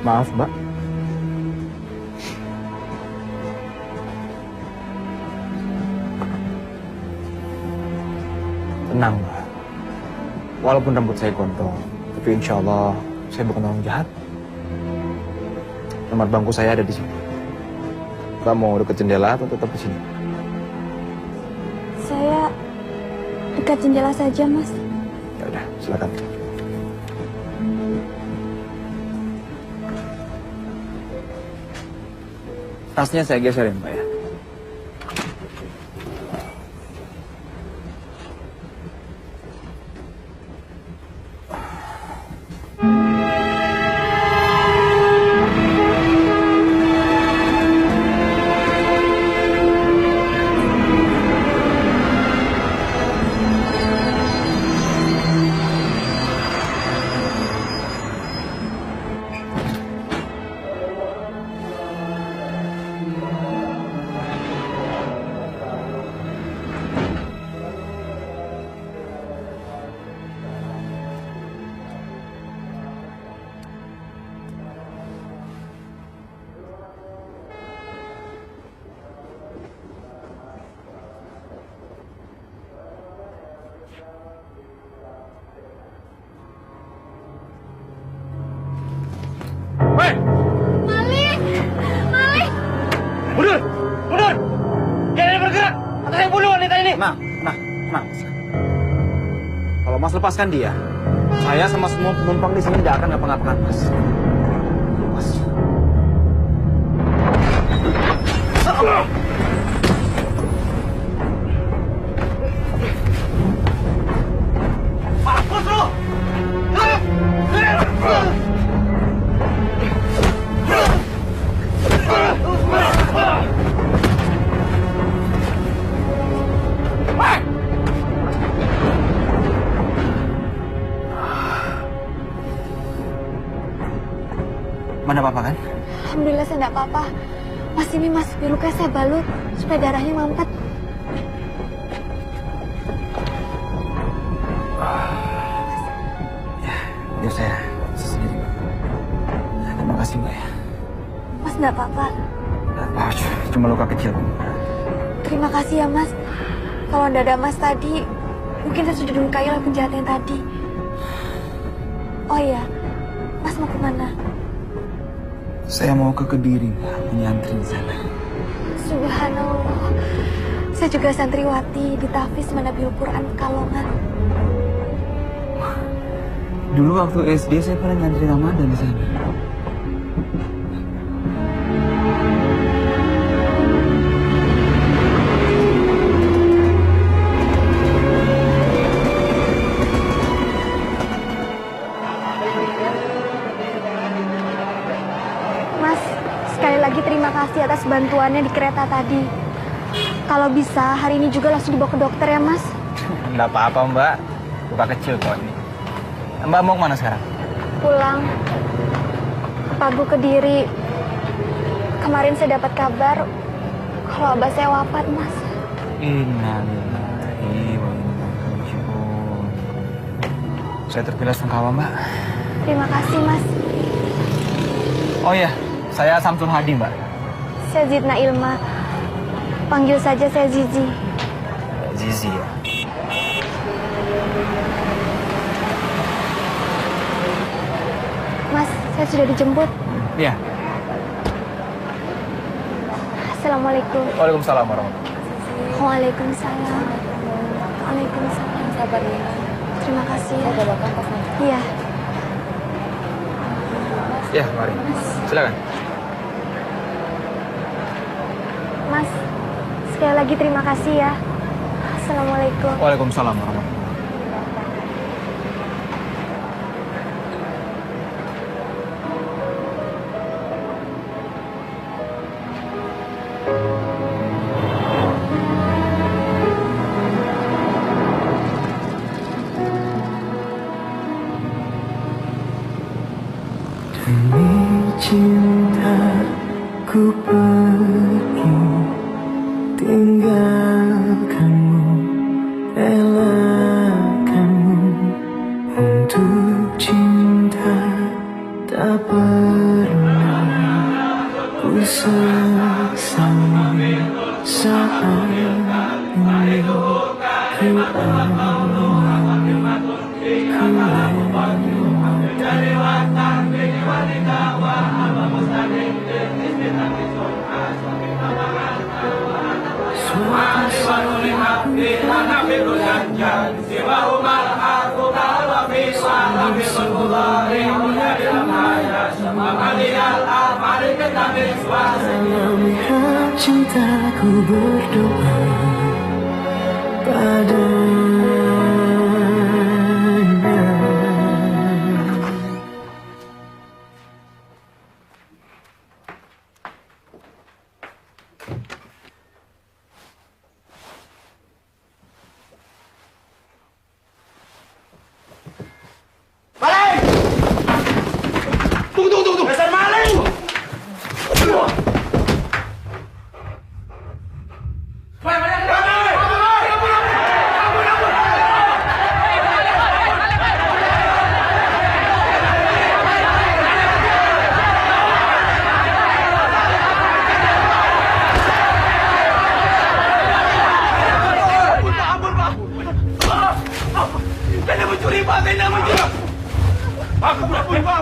Maaf, Mbak. Tenang, Mbak. Walaupun rambut saya gondrong, tapi insya Allah saya bukan orang jahat. Nomor bangku saya ada di sini. Mbak mau dekat jendela atau tetap di sini? Saya dekat jendela saja, Mas. Ya udah, silakan. Tasnya saya geser ya, Mbak ya. Malik! Malik! Mundur! Mundur! Jangan bergerak! Atau saya bunuh wanita ini! Nah. Kalau Mas lepaskan dia, saya sama semua penumpang di sini tidak akan ngapa-ngapakan Mas. Mas. Mampus lu! Mana apa-apa kan? Alhamdulillah saya tidak apa-apa. Mas, ini Mas, biruka saya balut supaya darahnya mampet. Ya, biar saya sendiri, Mbak. Terima kasih, Mbak ya. Mas tidak apa-apa. Cuma luka kecil. Terima kasih ya, Mas. Kalau tidak ada Mas tadi, mungkin saya sudah dilukai oleh penjahat yang tadi. Oh iya, Mas mau kemana? Saya mau ke Kediri, Mbak, menyantri di sana. Subhanallah. Saya juga santriwati di Tahfiz Manabiul Quran Pekalongan. Dulu waktu SD saya pernah nyantri Ramadan di sana. Mas, sekali lagi terima kasih atas bantuannya di kereta tadi. Kalau bisa, hari ini juga langsung dibawa ke dokter ya, Mas. Enggak apa-apa, Mbak. Luka kecil kok ini. Mbak mau kemana sekarang? Pulang ke Pagu Kediri. Kemarin saya dapat kabar kalau abah saya wafat, Mas. Innalillahi wa inna ilaihi raji'un. Saya terpilah sungkawa, Mbak. Terima kasih, Mas. Oh iya, saya Samsul Hadi, Mbak. Saya Zidna Ilma. Panggil saja saya Zizi. Zizi ya. Mas, saya sudah dijemput. Iya. Assalamualaikum. Waalaikumsalam warahmatullahi wabarakatuh. Waalaikumsalam. Waalaikumsalam. Sabar ya. Terima kasih ya. Ada bapak pas nanti. Iya. Ya, mari. Silakan. Mas, sekali lagi terima kasih ya. Assalamualaikum. Waalaikumsalam warahmatullahi wabarakatuh. Demi cintaku pergi, tinggalkanmu, relakanmu. Untuk cinta tak pernah ku sesali. Saat ini ku melihat cintaku berdoa padanya. Maling! Tunggu! Dasar maling! Saya mencuri, Pak! Saya mencuri! Ampun, Pak!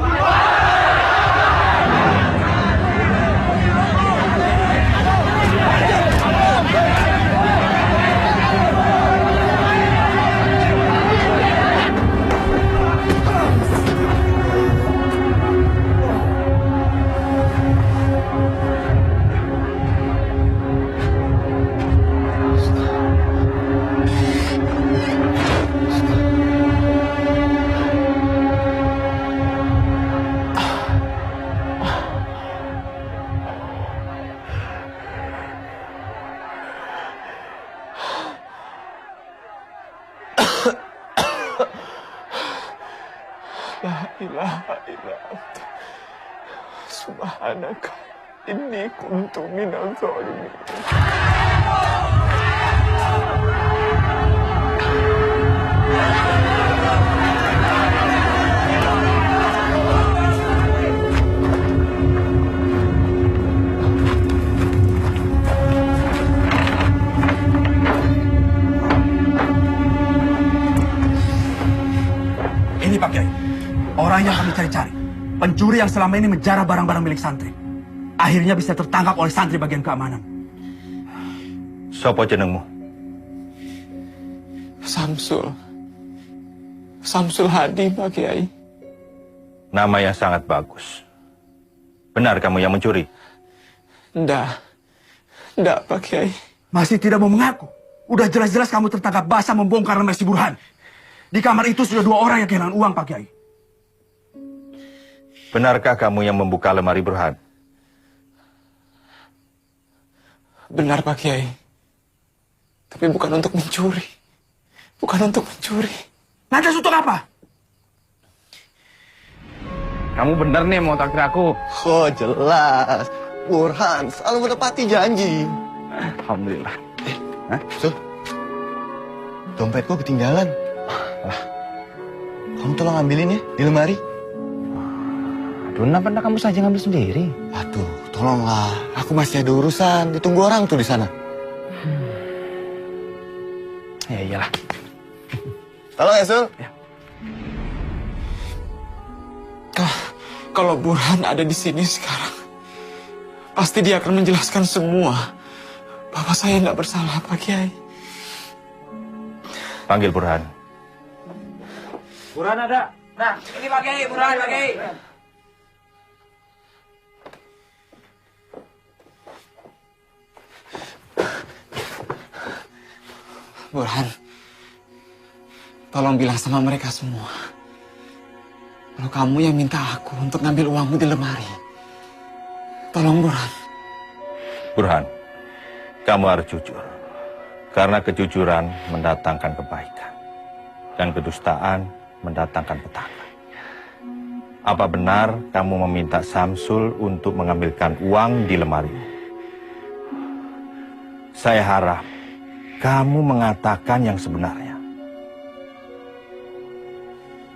La ilaha illa anta subhanaka inni kuntu minadh dhalimin. Ini Pak Kiai, orang yang kami cari-cari. Pencuri yang selama ini menjarah barang-barang milik santri. Akhirnya bisa tertangkap oleh santri bagian keamanan. Sopo jenengmu? Samsul Hadi, Pak Kiai. Nama yang sangat bagus. Benar kamu yang mencuri? Ndak, Pak Kiai. Masih tidak mau mengaku. Udah jelas-jelas kamu tertangkap basah membongkar lemari si Burhan. Di kamar itu sudah 2 orang yang kehilangan uang, Pak Kiai. Benarkah kamu yang membuka lemari Burhan? Benar, Pak Kiai. Tapi bukan untuk mencuri. Lantas untuk apa? Kamu bener nih mau takdir aku. Oh jelas, Burhan selalu menepati janji. Alhamdulillah. Sul, dompetku ketinggalan. Kamu tolong ambilin ya di lemari. Aduh, kenapa kamu saja ngambil sendiri? Aduh, tolonglah. Aku masih ada urusan. Ditunggu orang tuh di sana. Ya iyalah. Tolong ya, Sul. Ya. Kalau Burhan ada di sini sekarang, pasti dia akan menjelaskan semua. Bapak saya nggak bersalah, Pak Kiai. Panggil Burhan. Burhan ada. Nah, ini Pak Kiai, Burhan, Pak Kiai. Burhan, tolong bilang sama mereka semua. Kalau kamu yang minta aku untuk ngambil uangmu di lemari. Tolong, Burhan. Burhan, kamu harus jujur. Karena kejujuran mendatangkan kebaikan. Dan kedustaan mendatangkan petaka. Apa benar kamu meminta Samsul untuk mengambilkan uang di lemari? Saya harap kamu mengatakan yang sebenarnya.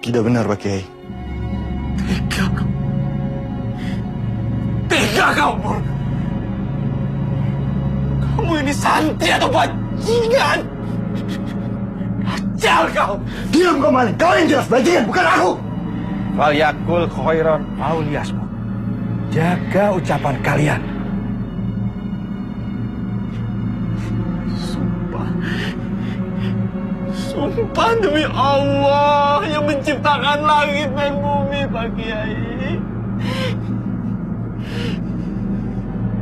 Tidak benar, Pak Kiai. Tega kau, Pur. Kamu ini santri atau bajingan? Ajal kau. Diam kau, Malik. Kau yang jelas bajingan, bukan aku. Falyakul khairan aw liyasmut. Jaga ucapan kalian. Sumpah demi Allah yang menciptakan langit dan bumi, Pak Kiai.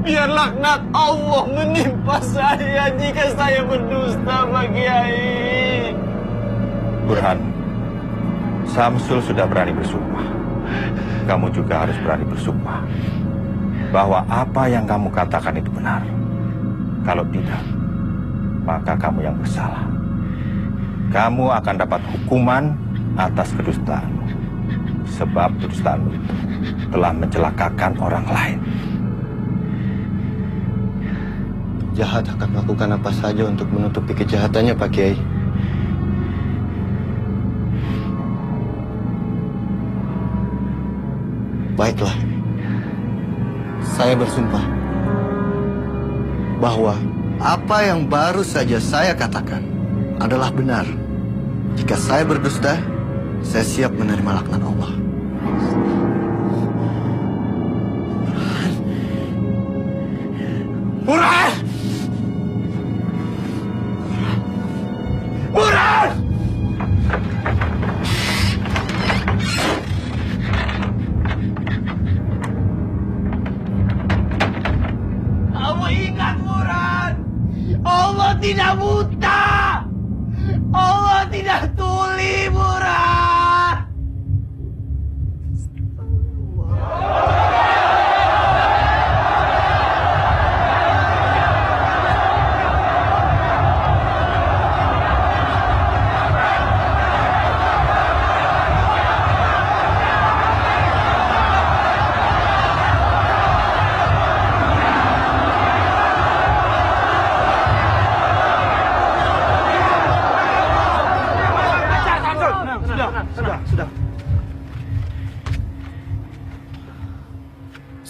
Biar laknat Allah menimpa saya jika saya berdusta, Pak Kiai. Burhan, Samsul sudah berani bersumpah. Kamu juga harus berani bersumpah bahwa apa yang kamu katakan itu benar. Kalau tidak, maka kamu yang bersalah. Kamu akan dapat hukuman atas kedustaanmu. Sebab kedustaanmu itu telah mencelakakan orang lain. Jahat akan melakukan apa saja untuk menutupi kejahatannya, Pak Kiai. Baiklah, saya bersumpah bahwa apa yang baru saja saya katakan adalah benar. Jika saya berdusta, saya siap menerima laknat Allah. Burhan! Burhan! Kamu ingat, Burhan? Allah tidak buta! Allah tidak tuli, Burhan!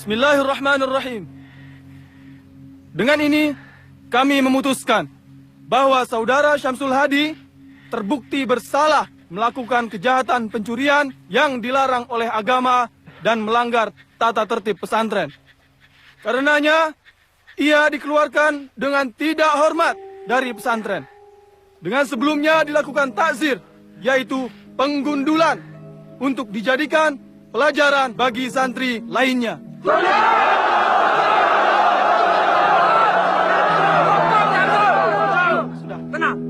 Bismillahirrahmanirrahim. Dengan ini, kami memutuskan bahwa saudara Syamsul Hadi terbukti bersalah melakukan kejahatan pencurian yang dilarang oleh agama dan melanggar tata tertib pesantren. Karenanya, ia dikeluarkan dengan tidak hormat dari pesantren. Dengan sebelumnya dilakukan takzir, yaitu penggundulan, untuk dijadikan pelajaran bagi santri lainnya. Sudah, tenang.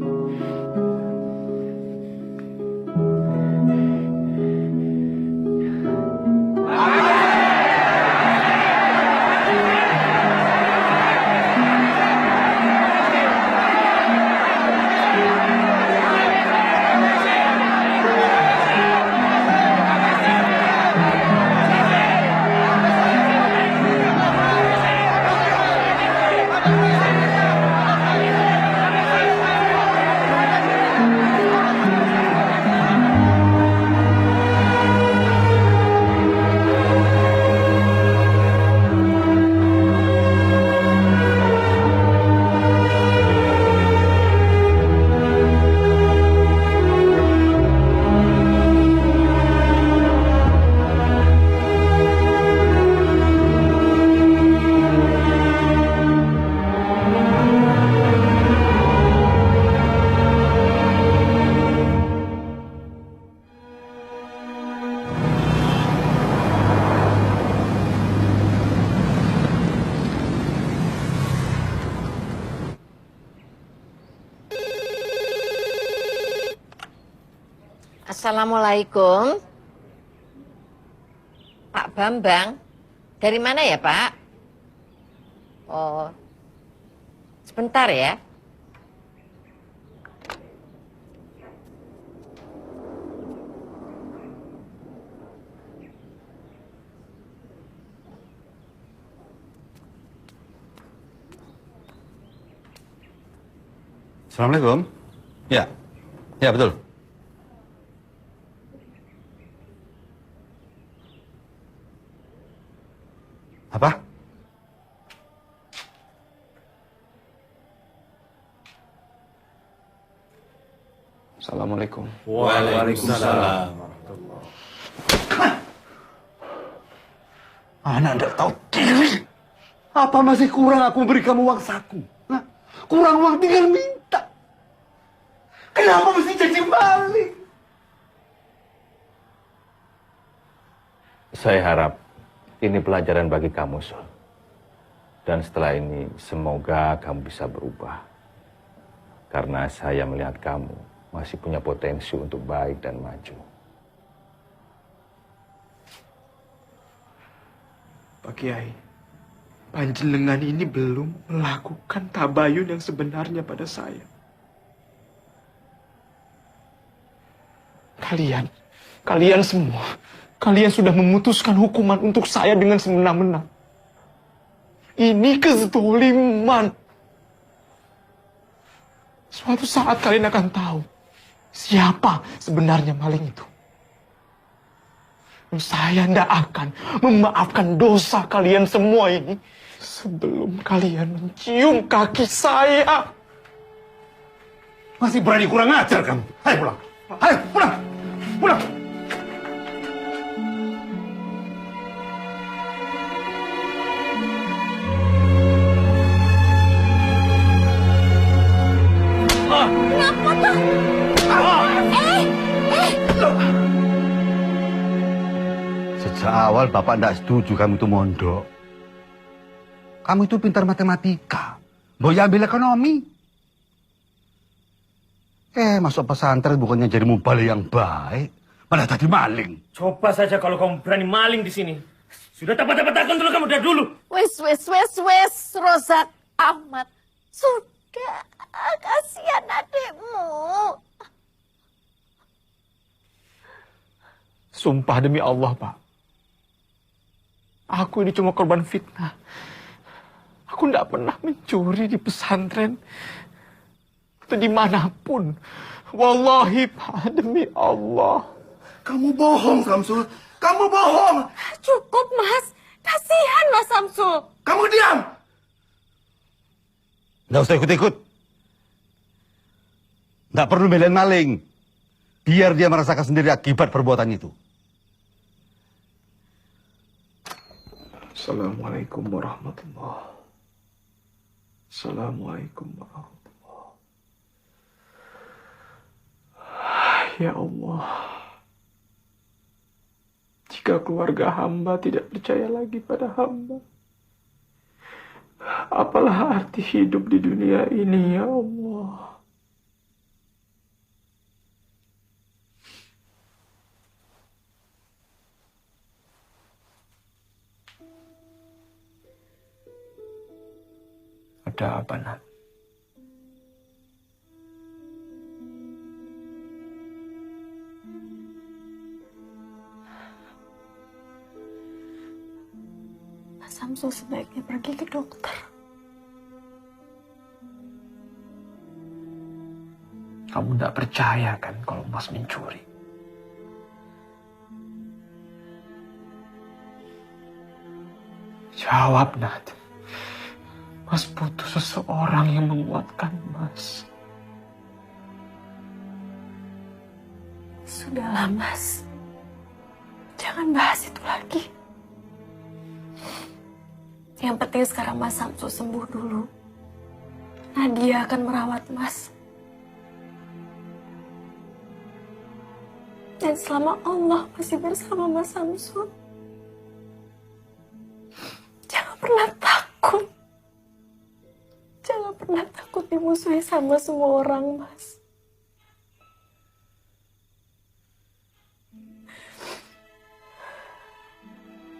Assalamualaikum. Pak Bambang. Dari mana ya, Pak? Oh. Sebentar ya. Assalamualaikum. Ya, ya betul. Apa? Assalamualaikum. Waalaikumsalam. Anak tidak tahu diri. Apa masih kurang aku beri kamu uang saku? Hah? Kurang uang tinggal minta. Kenapa mesti jadi maling? Saya harap ini pelajaran bagi kamu, Sul. Dan setelah ini semoga kamu bisa berubah. Karena saya melihat kamu masih punya potensi untuk baik dan maju. Pak Kiai, panjenengan ini belum melakukan tabayun yang sebenarnya pada saya. Kalian semua, kalian sudah memutuskan hukuman untuk saya dengan semena-mena. Ini kezaliman. Suatu saat kalian akan tahu siapa sebenarnya maling itu. Saya tidak akan memaafkan dosa kalian semua ini sebelum kalian mencium kaki saya. Masih berani kurang ajar kamu. Ayo pulang. Ayo pulang. Pulang. Kenapa tuh? Sejak awal Bapak tidak setuju kamu itu mondok. Kamu itu pintar matematika. Boy ambil ekonomi. Masuk pesantren bukannya jadi mubalik yang baik. Malah tadi maling. Coba saja kalau kamu berani maling di sini. Sudah tepat-tepat kontrol kamu dari dulu. Wes, Rozak Ahmad. Sudah, kasihan adikmu. Sumpah demi Allah, Pak. Aku ini cuma korban fitnah. Aku tidak pernah mencuri di pesantren. Atau dimanapun. Wallahi, Pak, demi Allah. Kamu bohong, Samsul. Kamu bohong. Cukup, Mas. Kasihan Mas Samsul. Kamu diam. Nggak usah ikut-ikut. Nggak perlu belain maling. Biar dia merasakan sendiri akibat perbuatan itu. Assalamualaikum warahmatullahi. Assalamualaikum warahmatullahi. Ya Allah. Jika keluarga hamba tidak percaya lagi pada hamba, apalah arti hidup di dunia ini, ya Allah. Ada apa, Nat? Mas Samsul sebaiknya pergi ke dokter. Kamu tidak percaya kan kalau Mas mencuri? Jawab, Nat. Mas butuh seseorang yang menguatkan Mas. Sudahlah, Mas. Jangan bahas itu lagi. Yang penting sekarang Mas Samsul sembuh dulu. Nadia akan merawat Mas. Dan selama Allah masih bersama Mas Samsul, jangan pernah takut. Jangan pernah takut dimusuhi sama semua orang, Mas.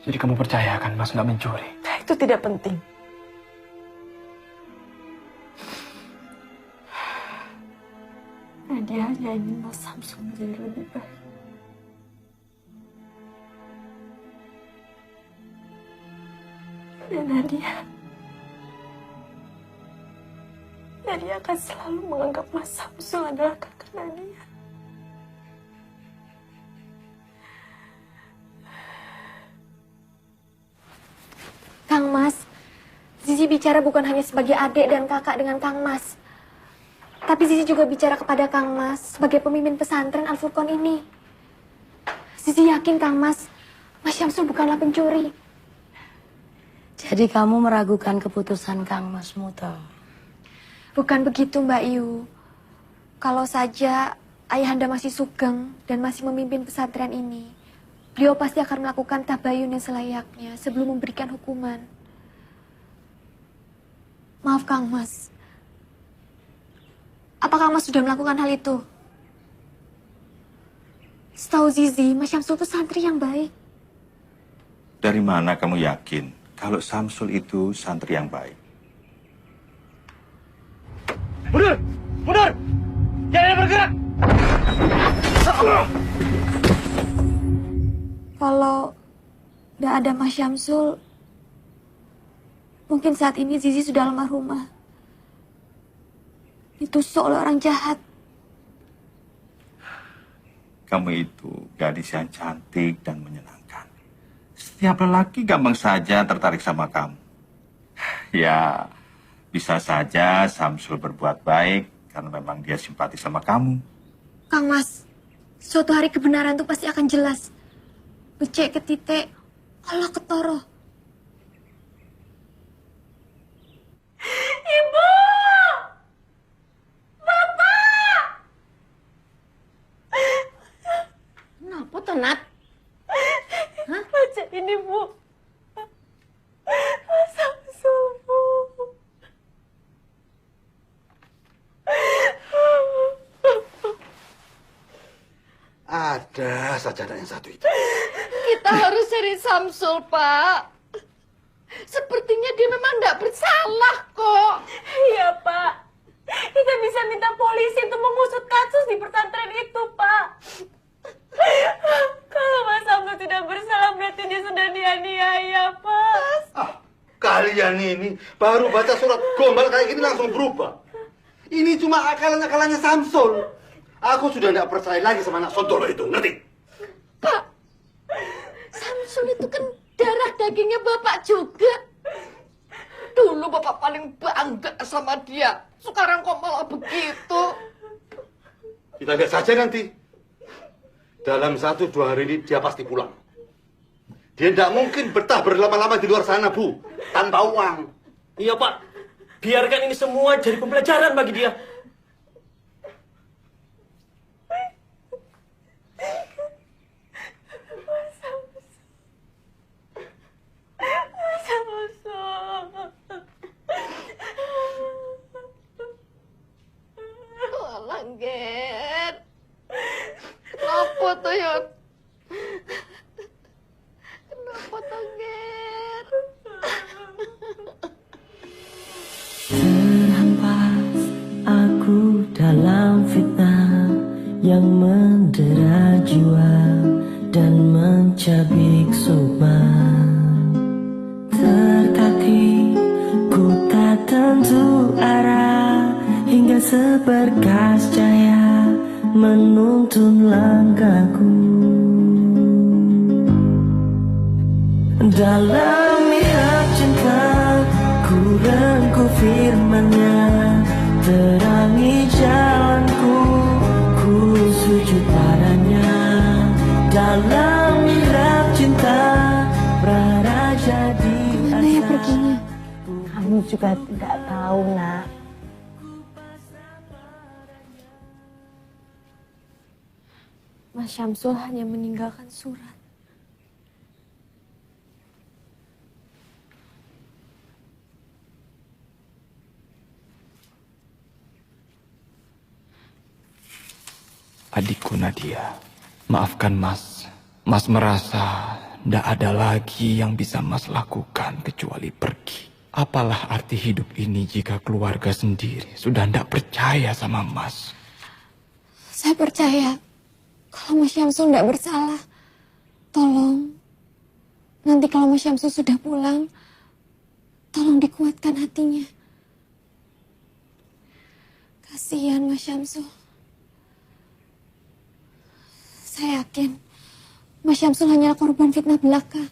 Jadi kamu percaya kan Mas nggak mencuri? Nah, itu tidak penting. Nadia hanya ingin Mas Samsul menjadi lebih baik. Dan Nadia akan selalu menganggap Mas Samsul adalah kakak Nadia. Kang Mas, Zizi bicara bukan hanya sebagai adik dan kakak dengan Kang Mas. Tapi Zizi juga bicara kepada Kang Mas sebagai pemimpin pesantren Al-Furqan ini. Zizi yakin Kang Mas Syamsul bukanlah pencuri. Jadi kamu meragukan keputusan Kang Mas Muto? Bukan begitu Mbak Yu. Kalau saja ayahanda masih sugeng dan masih memimpin pesantren ini, beliau pasti akan melakukan tabayun yang selayaknya sebelum memberikan hukuman. Maaf Kang Mas. Apa Kang Mas sudah melakukan hal itu? Setahu Zizi, Mas Syamsul itu santri yang baik. Dari mana kamu yakin kalau Samsul itu santri yang baik? Mundur! Mundur! Jangan bergerak! Kalau tidak ada Mas Syamsul, mungkin saat ini Zizi sudah almarhumah. Ditusuk oleh orang jahat. Kamu itu gadis yang cantik dan menyenangkan. Setiap lelaki gampang saja tertarik sama kamu. Ya, bisa saja Samsul berbuat baik karena memang dia simpati sama kamu. Kang Mas, suatu hari kebenaran itu pasti akan jelas. Becek ke titik, Allah ketoro. Ibu! Bapak! Kenapa tuh, Nat? Hah? Baca ini, Bu. Samsul, Bu. Ada sajadah yang satu itu. Kita harus cari Samsul, Pak. Sepertinya dia memang tidak bersalah kok. Iya, Pak. Kita bisa minta polisi untuk mengusut kasus di pesantren itu, Pak. Kalau Mas Samsul tidak bersalah, berarti dia sudah dianiaya, Pak. Kalian ini baru baca surat gombal kayak gini langsung berubah. Ini cuma akalan-akalannya Samsul. Aku sudah tidak percaya lagi sama anak sontolo itu, ngerti? Pak, Samsul itu kan darah dagingnya Bapak juga. Dulu Bapak paling bangga sama dia. Sekarang kok malah begitu? Kita lihat saja nanti. Dalam 1-2 hari ini dia pasti pulang. Dia tidak mungkin betah berlama-lama di luar sana, Bu. Tanpa uang. Iya, Pak. Biarkan ini semua jadi pembelajaran bagi dia. Langgen. Kenapa tuh, Yot? Kenapa tuh, Gen? Terhempas aku dalam fitnah yang mendera jiwa dan mencabik sukma. Tertatih ku tak tentu arah hingga seberkas cahaya menuntun langkahku. Dalam mihrab cinta ku rengkuh firman-Nya, terangi jalanku, ku sujud padanya. Dalam mihrab cinta berada jadi Mana ya perginya? Kamu juga tidak tahu, Nak. Mas Syamsul hanya meninggalkan surat. Adikku Nadia, maafkan Mas. Mas merasa tidak ada lagi yang bisa Mas lakukan kecuali pergi. Apalah arti hidup ini jika keluarga sendiri sudah tidak percaya sama Mas? Saya percaya kalau Mas Syamsul tidak bersalah. Tolong, nanti kalau Mas Syamsul sudah pulang, tolong dikuatkan hatinya. Kasihan Mas Syamsul. Saya yakin Mas Syamsul hanyalah korban fitnah belaka.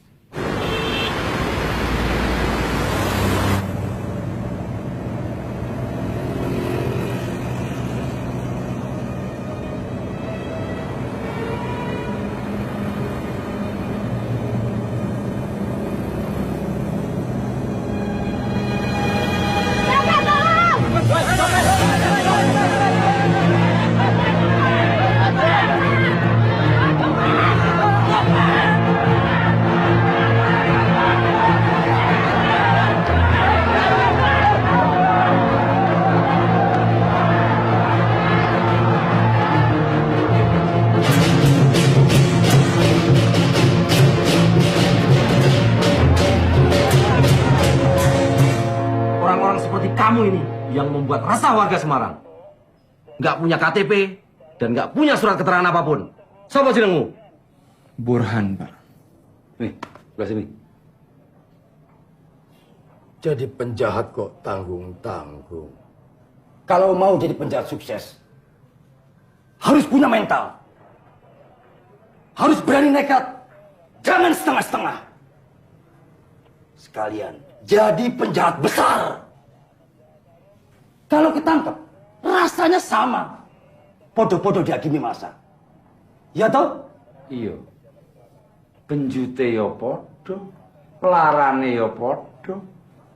Kamu ini yang membuat resah warga Semarang. Nggak punya KTP dan nggak punya surat keterangan apapun. Siapa jenengmu? Burhan, Pak. Nih, sebelah sini. Jadi penjahat kok tanggung-tanggung. Kalau mau jadi penjahat sukses, harus punya mental. Harus berani nekat. Jangan setengah-setengah. Sekalian jadi penjahat besar. Kalau ketangkep, rasanya sama. Podo-podo dihakimi masa. Ya toh? Iya. Penjute yo podo, pelarane yo podo,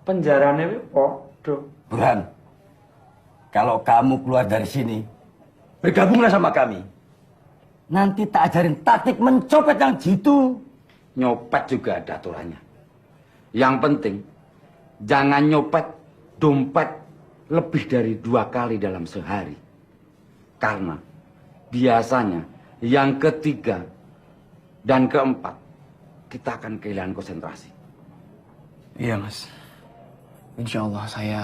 penjarane yo podo. Burhan, kalau kamu keluar dari sini, bergabunglah sama kami. Nanti tak ajarin taktik mencopet yang jitu. Nyopet juga ada aturannya. Yang penting, jangan nyopet dompet lebih dari 2 kali dalam sehari. Karena biasanya yang ketiga dan keempat kita akan kehilangan konsentrasi. Iya, Mas. Insya Allah saya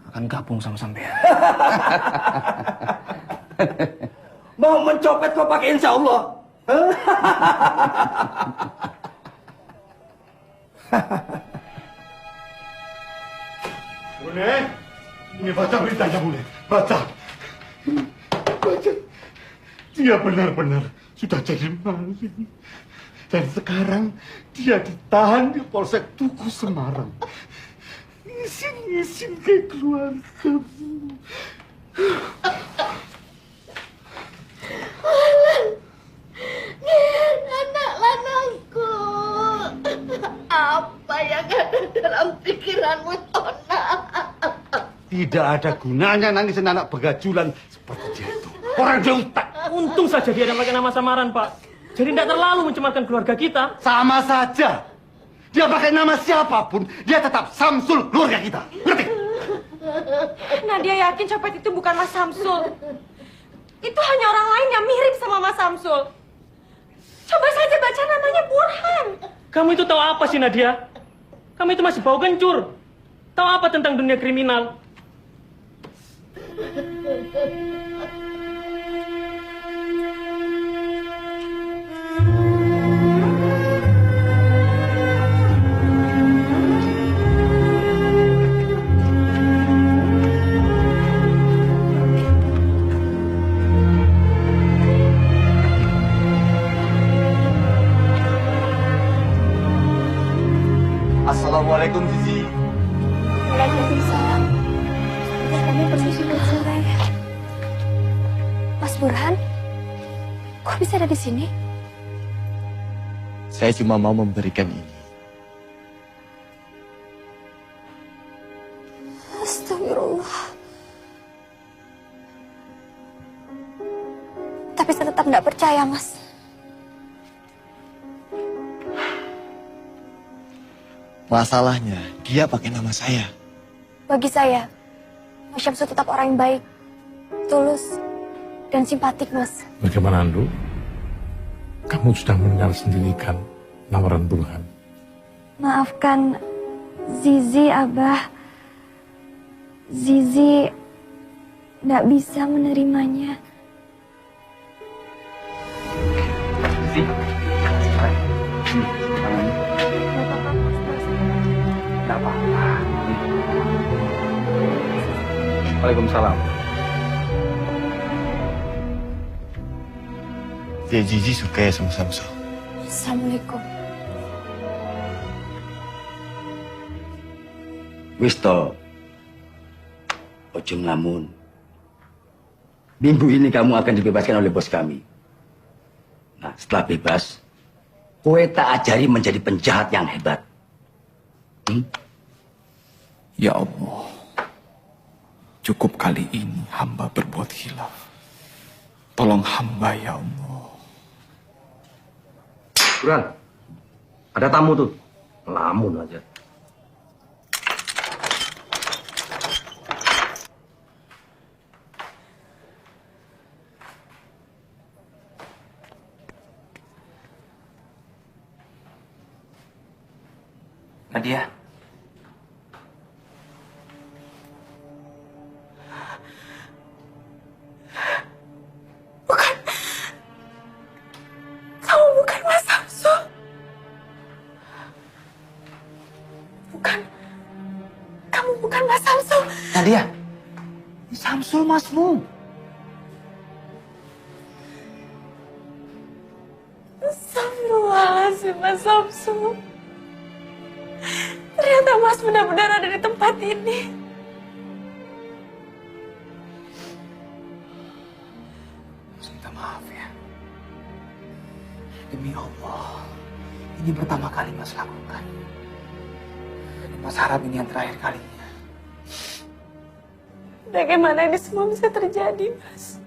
akan gabung sama sampean. Mau mencopet kok pakai insya Allah? Bune, ini baca beritanya, Bune. Baca. Baca. Dia benar-benar sudah jadi maling. Dan sekarang dia ditahan di Polsek Tugu Semarang. Isin-isin ke keluargamu. Anak lanangku, apa yang ada dalam pikiranmu, Tona? Tidak ada gunanya nangisin anak begajulan seperti dia itu. Orang dia utak. Untung saja dia ada pakai nama samaran, Pak. Jadi tidak terlalu mencemarkan keluarga kita. Sama saja. Dia pakai nama siapapun, dia tetap Samsul keluarga kita. Ngerti? Nadia yakin copet itu bukan Mas Samsul. Itu hanya orang lain yang mirip sama Mas Samsul. Coba saja baca namanya Burhan. Kamu itu tahu apa sih, Nadia? Kamu itu masih bau kencur. Tahu apa tentang dunia kriminal? Assalamualaikum, Zizi. Waalaikumsalam. Kami permisi buat sore. Mas Burhan, kok bisa ada di sini? Saya cuma mau memberikan ini. Astagfirullah. Tapi saya tetap tidak percaya, Mas. Masalahnya, dia pakai nama saya. Bagi saya, Mas Syamsul tetap orang yang baik, tulus, dan simpatik, Mas. Bagaimana, Andu? Kamu sudah mendengar sendiri kan lamaran Burhan? Maafkan Zizi, Abah. Zizi tidak bisa menerimanya. Zizi, tidak apa-apa. Waalaikumsalam. Dia Zizi suka ya sama Samsul. Assalamualaikum. Wis to. Ojo ngelamun. Minggu ini kamu akan dibebaskan oleh bos kami. Nah, setelah bebas, kowe tak ajari menjadi penjahat yang hebat. Ya Allah, cukup kali ini hamba berbuat khilaf. Tolong hamba ya Allah. Buruan, ada tamu tuh. Lamun aja. Nadia. Bukan. Kamu bukan Mas Samsul. Bukan. Kamu bukan Mas Samsul. Nadia. Samsul masmu. Astagfirullahaladzim, Mas Samsul. Ternyata Mas benar-benar ada di tempat ini. Minta maaf ya. Demi Allah, ini pertama kali Mas lakukan. Mas harap ini yang terakhir kalinya. Bagaimana ini semua bisa terjadi, Mas?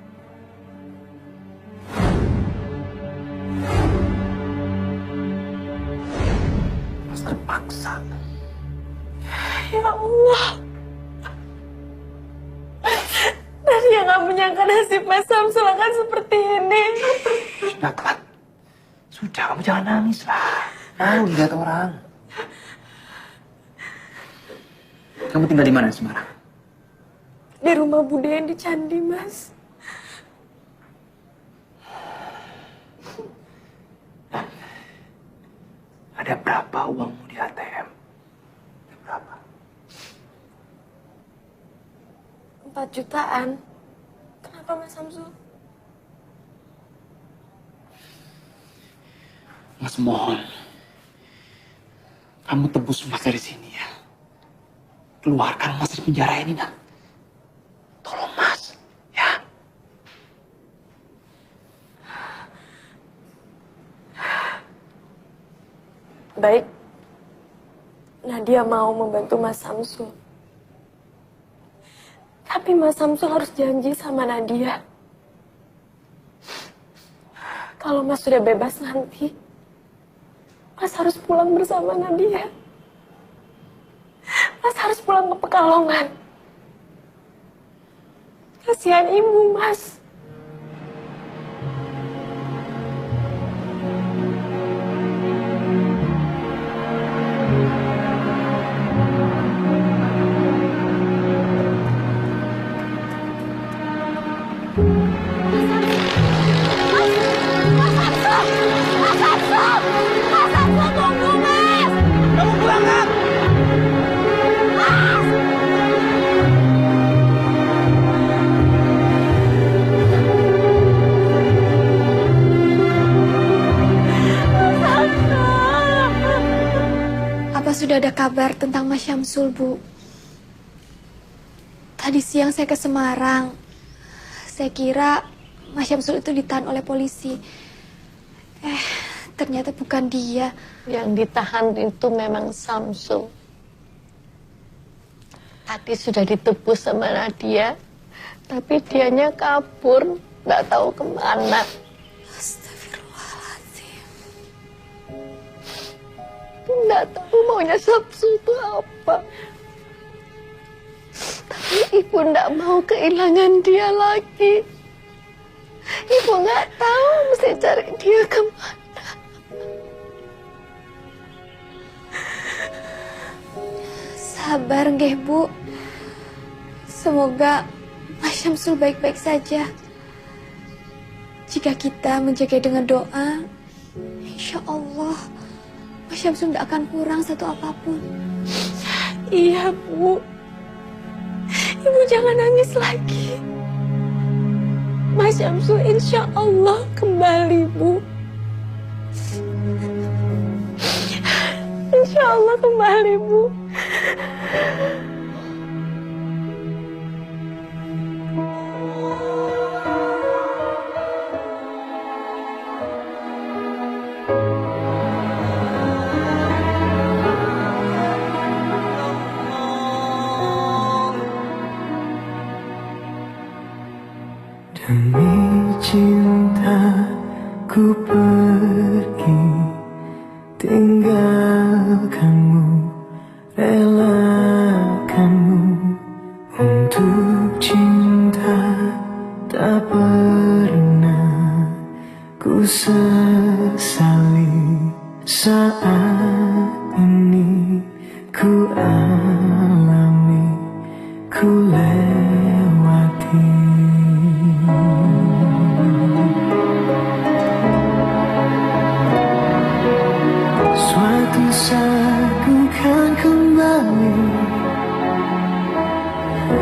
Mas terpaksa. Ya Allah. Nadia nggak menyangka nasib Mas Samsul akan seperti ini. Sudah, Pat. Sudah, kamu jangan nangis lah. Malu lihat orang. Kamu tinggal di mana di Semarang? Di rumah Bude yang di Candi, Mas. Ada berapa uangmu di ATM? Ada berapa? 4 jutaan. Kenapa, Mas Samsul? Mas mohon. Kamu tebus Mas dari sini ya. Keluarkan Mas dari penjara ini, nak. Tolong Mas, ya. Baik. Nadia mau membantu Mas Samsul. Tapi Mas Samsul harus janji sama Nadia. Kalau Mas sudah bebas nanti, Mas harus pulang bersama Nadia. Mas harus pulang ke Pekalongan. Kasihan ibu, Mas. Sudah ada kabar tentang Mas Syamsul, Bu. Tadi siang saya ke Semarang. Saya kira Mas Syamsul itu ditahan oleh polisi. Ternyata bukan dia. Yang ditahan itu memang Samsul. Tadi sudah ditebus sama Nadia, tapi dianya kabur, nggak tahu kemana. Nggak tahu maunya Samsul itu apa. Tapi ibu nggak mau kehilangan dia lagi. Ibu nggak tahu mesti cari dia kemana. Sabar nggih, Bu. Semoga Mas Syamsul baik-baik saja. Jika kita menjaga dengan doa, insya Allah Mas Syamsul tidak akan kurang satu apapun. Iya, Bu. Ibu jangan nangis lagi. Mas Syamsul insya Allah kembali, Bu. Insya Allah kembali, Bu. Demi cinta ku pergi, tinggalkanmu, relakanmu. Untuk cinta tak pernah ku sesali. Saat ini ku alami, ku lewati. Suatu saat ku kan kembali,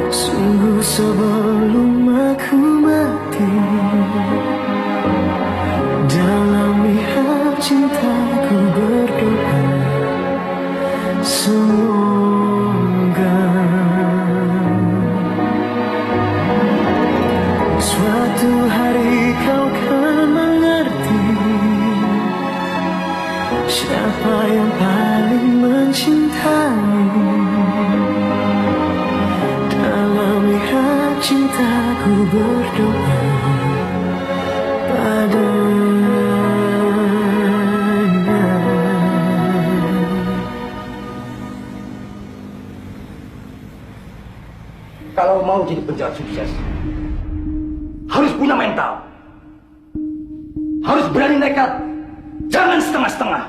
sungguh sebelum aku mati. Dalam mihab cintaku berdoa, semoga suatu hari kau kan mengerti siapa yang paling mencintai. Dalam mihab cintaku berdoa padanya. Kalau mau jadi penjahat sukses, harus punya mental. Harus berani nekat. Jangan setengah-setengah.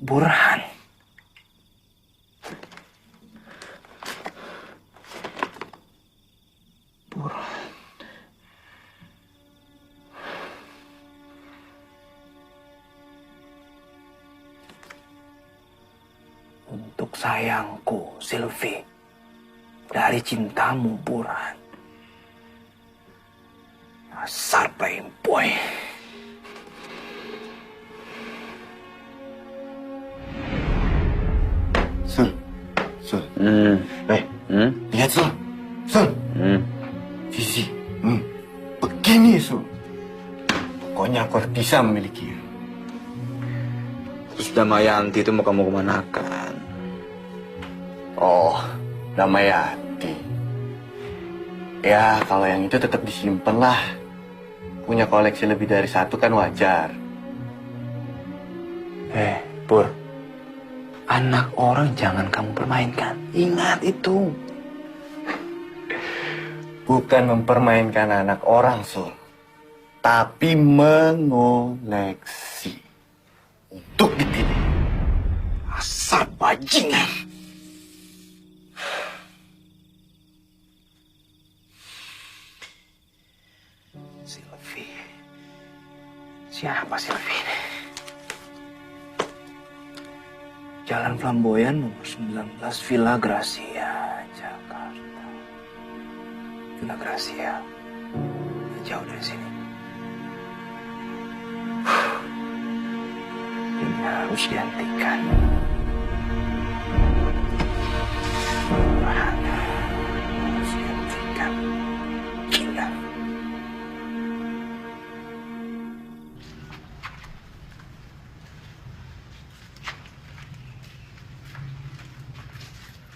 Burhan. Burhan. Untuk sayangku, Sylvie. Dari cintamu, Burhan. Dasar playboy. Lihat, Sul. Sul. Sisi. Begini, Sul. Pokoknya aku harus bisa memilikinya. Terus Damayanti itu mau kamu kemanakan? Oh, Damayanti. Ya, kalau yang itu tetap disimpan lah. Punya koleksi lebih dari satu kan wajar. Pur. Anak orang jangan kamu permainkan. Ingat itu. Bukan mempermainkan anak orang, Sul. Tapi mengoleksi. Untuk dipilih. Asal bajingan. Sylvie. Siapa Sylvie ini? Jalan Flamboyan nomor 19 Villa Gracia, Jakarta. Villa Gracia. Jauh dari sini. Ini harus dihentikan. Harus dihentikan. Gila.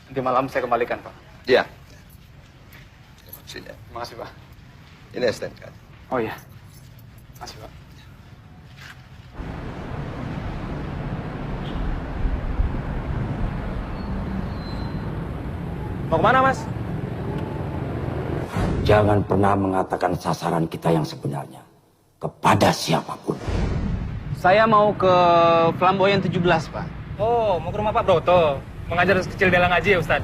Nanti malam saya kembalikan, Pak. Iya. Sini. Terima kasih, Pak. Ini STNK. Oh iya. Terima kasih, Pak. Mau kemana, Mas? Jangan pernah mengatakan sasaran kita yang sebenarnya kepada siapapun. Saya mau ke Flamboyan 17, Pak. Oh, mau ke rumah Pak Broto. Mengajar kecil Dela ngaji ya, Ustaz?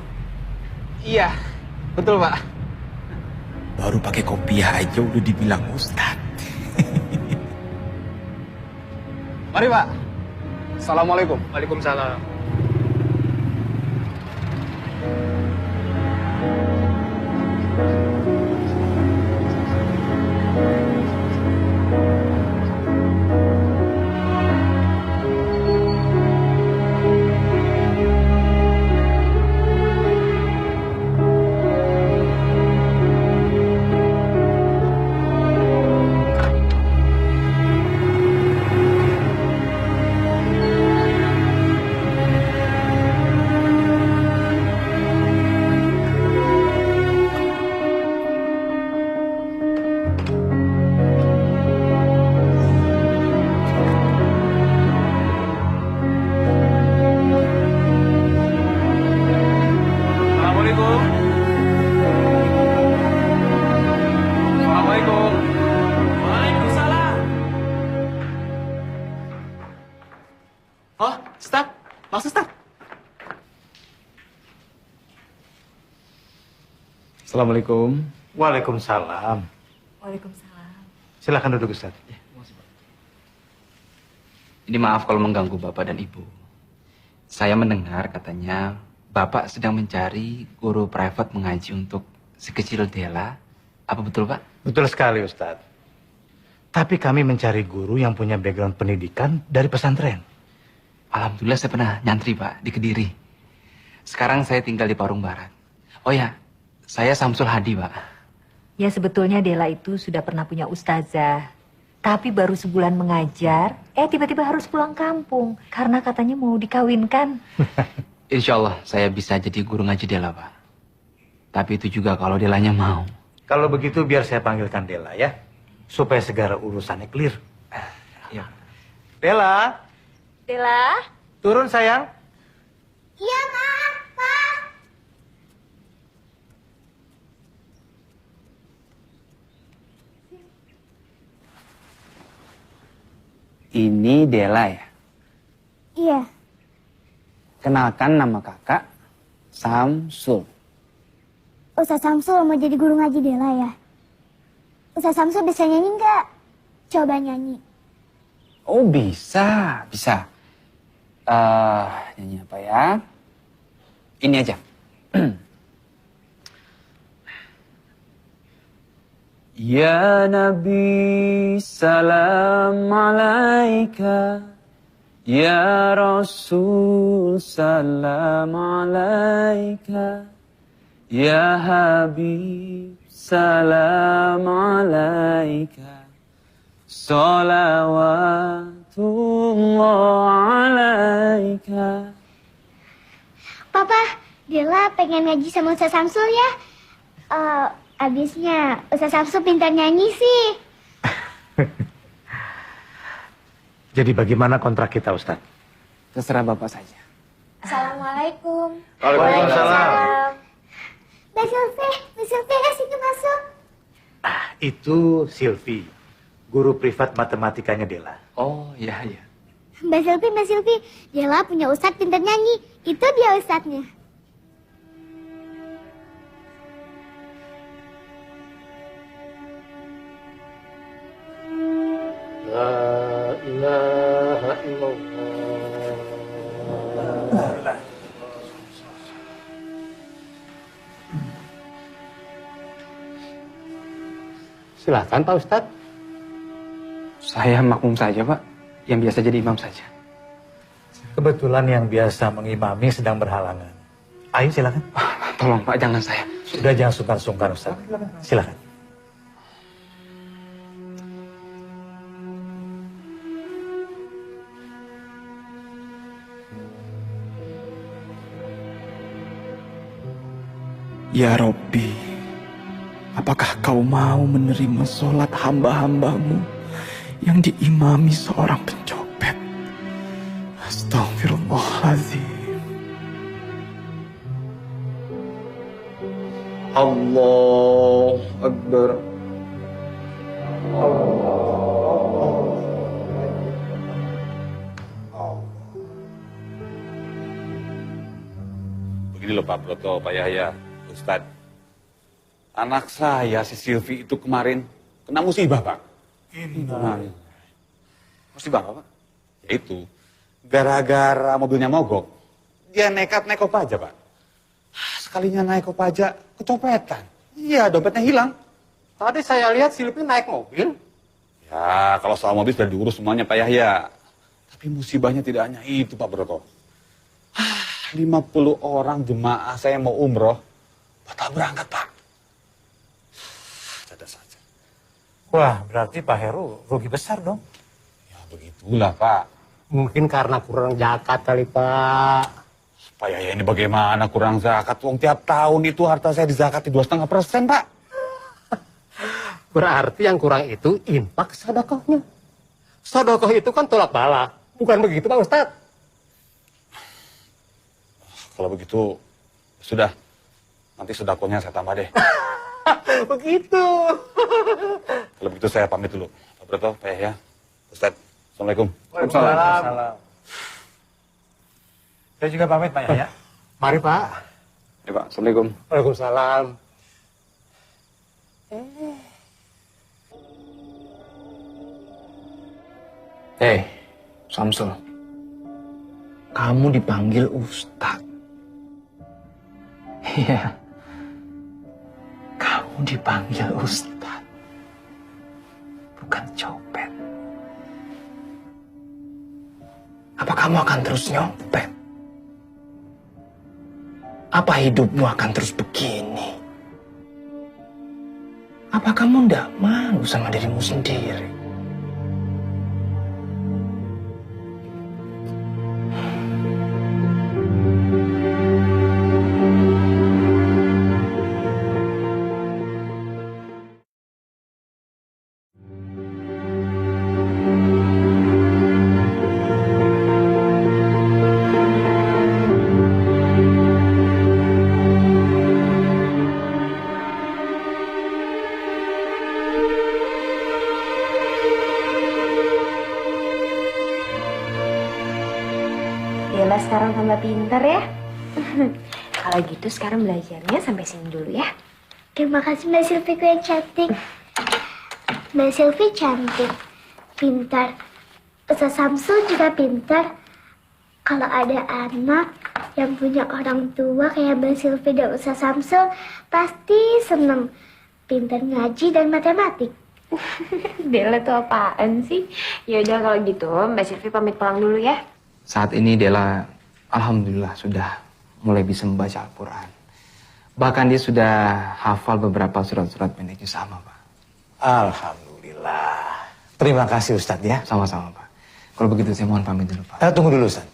Iya, betul, Pak. Baru pakai kopiah aja udah dibilang Ustad. Mari, Pak. Assalamualaikum. Waalaikumsalam. Oh, Ustaz. Maksud Ustaz? Assalamualaikum. Waalaikumsalam. Waalaikumsalam. Silakan duduk, Ustaz. Ini maaf kalau mengganggu Bapak dan Ibu. Saya mendengar katanya Bapak sedang mencari guru private mengaji untuk si kecil Dela. Apa betul, Pak? Betul sekali, Ustaz. Tapi kami mencari guru yang punya background pendidikan dari pesantren. Alhamdulillah saya pernah nyantri, Pak, di Kediri. Sekarang saya tinggal di Parung Barat. Oh ya, saya Samsul Hadi, Pak. Ya sebetulnya Dela itu sudah pernah punya ustazah. Tapi baru sebulan mengajar, tiba-tiba harus pulang kampung. Karena katanya mau dikawinkan. Insya Allah saya bisa jadi guru ngaji Dela, Pak. Tapi itu juga kalau Delanya mau. Kalau begitu biar saya panggilkan Dela ya. Supaya segala urusannya clear. Ya. Dela. Dela. Turun sayang. Iya, Pak. Ini Dela ya? Iya. Kenalkan nama kakak, Samsul. Ustaz Samsul mau jadi guru ngaji Dela ya? Ustaz Samsul bisa nyanyi nggak? Coba nyanyi. Oh bisa, bisa. Nyanyi apa ya? Ini aja. Ya Nabi salam alaika. Ya Rasul salam alaika. Ya Habib salam alaika. Sholawatullah alaika. Papa, Dela pengen ngaji sama Ustaz Samsul ya. Abisnya Ustaz Samsul pintar nyanyi sih. Jadi bagaimana kontrak kita, Ustaz? Terserah Bapak saja. Assalamualaikum. Waalaikumsalam. Mbak Sylvie, sini masuk. Itu Silvi, guru privat matematikanya Dela. Oh, iya, iya. Mbak Sylvie, Dela punya Ustadz pintar nyanyi. Itu dia Ustadznya. La ilaha illallah. Silakan Pak Ustadz. Saya makmum saja, Pak. Yang biasa jadi imam saja. Kebetulan yang biasa mengimami sedang berhalangan. Ayo silakan. Tolong Pak, jangan saya. Sudah jangan sungkan-sungkan Ustadz. Silakan. Ya Robbi, apakah kau mau menerima sholat hamba-hambamu yang diimami seorang pencopet? Astagfirullahaladzim. Allah Akbar. Begini loh Pak Broto, Pak Yahya, Ustadz. Anak saya si Silvi itu kemarin kena musibah Pak. Musibah apa Pak? Yaitu gara-gara mobilnya mogok, dia nekat naik kopaja Pak. Sekalinya naik kopaja, kecopetan. Iya, dompetnya hilang. Tadi saya lihat Silvi naik mobil. Ya, kalau soal mobil sudah diurus semuanya Pak Yahya. Tapi musibahnya tidak hanya itu Pak Broto. 50 orang jemaah saya mau umroh, batal berangkat Pak. Ada saja. Wah, berarti Pak Heru rugi besar dong. Ya begitulah Pak. Mungkin karena kurang zakat kali Pak. Pak Yahya ini bagaimana kurang zakat? Wong tiap tahun itu harta saya dizakati 2,5% Pak. Berarti yang kurang itu infak sedekahnya. Sedekah itu kan tolak bala. Bukan begitu Pak Ustadz? Kalau begitu, sudah. Nanti sedekahnya saya tambah deh. Begitu. Kalau begitu saya pamit dulu. Pak Broto, Pak Yahya, Ustadz. Assalamualaikum. Waalaikumsalam. Saya juga pamit Pak Yahya. Mari Pak. Ya Pak, Assalamualaikum. Waalaikumsalam. Hei, Samsul. Kamu dipanggil Ustadz. Iya. Kamu dipanggil Ustadz. Bukan copet. Apa kamu akan terus nyopet? Apa hidupmu akan terus begini? Apa kamu ndak malu sama dirimu sendiri? Dela sekarang tambah pintar ya. Kalau gitu sekarang belajarnya sampai sini dulu ya. Terima kasih Mbak Sylvie yang cantik. Mbak Sylvie cantik, pintar. Ustaz Samsul juga pintar. Kalau ada anak yang punya orang tua kayak Mbak Sylvie dan Ustaz Samsul, pasti seneng. Pintar ngaji dan matematik. Dela tuh apaan sih? Ya udah kalau gitu Mbak Sylvie pamit pulang dulu ya. Saat ini Dela, alhamdulillah sudah mulai bisa membaca Al-Quran. Bahkan dia sudah hafal beberapa surat-surat pendeknya sama, Pak. Alhamdulillah. Terima kasih Ustadz ya. Sama-sama Pak. Kalau begitu saya mohon pamit dulu Pak. Tunggu dulu Ustadz.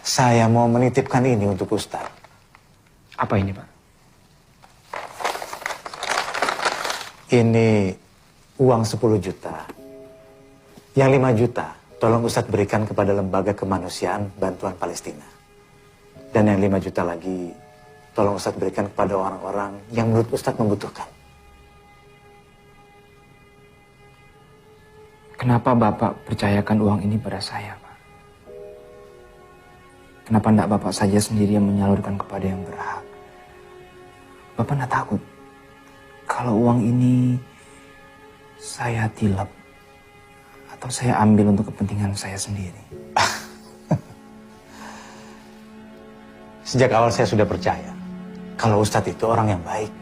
Saya mau menitipkan ini untuk Ustadz. Apa ini Pak? Ini uang 10 juta. Yang 5 juta tolong Ustadz berikan kepada Lembaga Kemanusiaan Bantuan Palestina. Dan yang 5 juta lagi tolong Ustadz berikan kepada orang-orang yang menurut Ustadz membutuhkan. Kenapa Bapak percayakan uang ini pada saya, Pak? Kenapa tidak Bapak saja sendiri yang menyalurkan kepada yang berhak? Bapak tidak takut kalau uang ini saya tilep atau saya ambil untuk kepentingan saya sendiri? Sejak awal saya sudah percaya kalau Ustadz itu orang yang baik.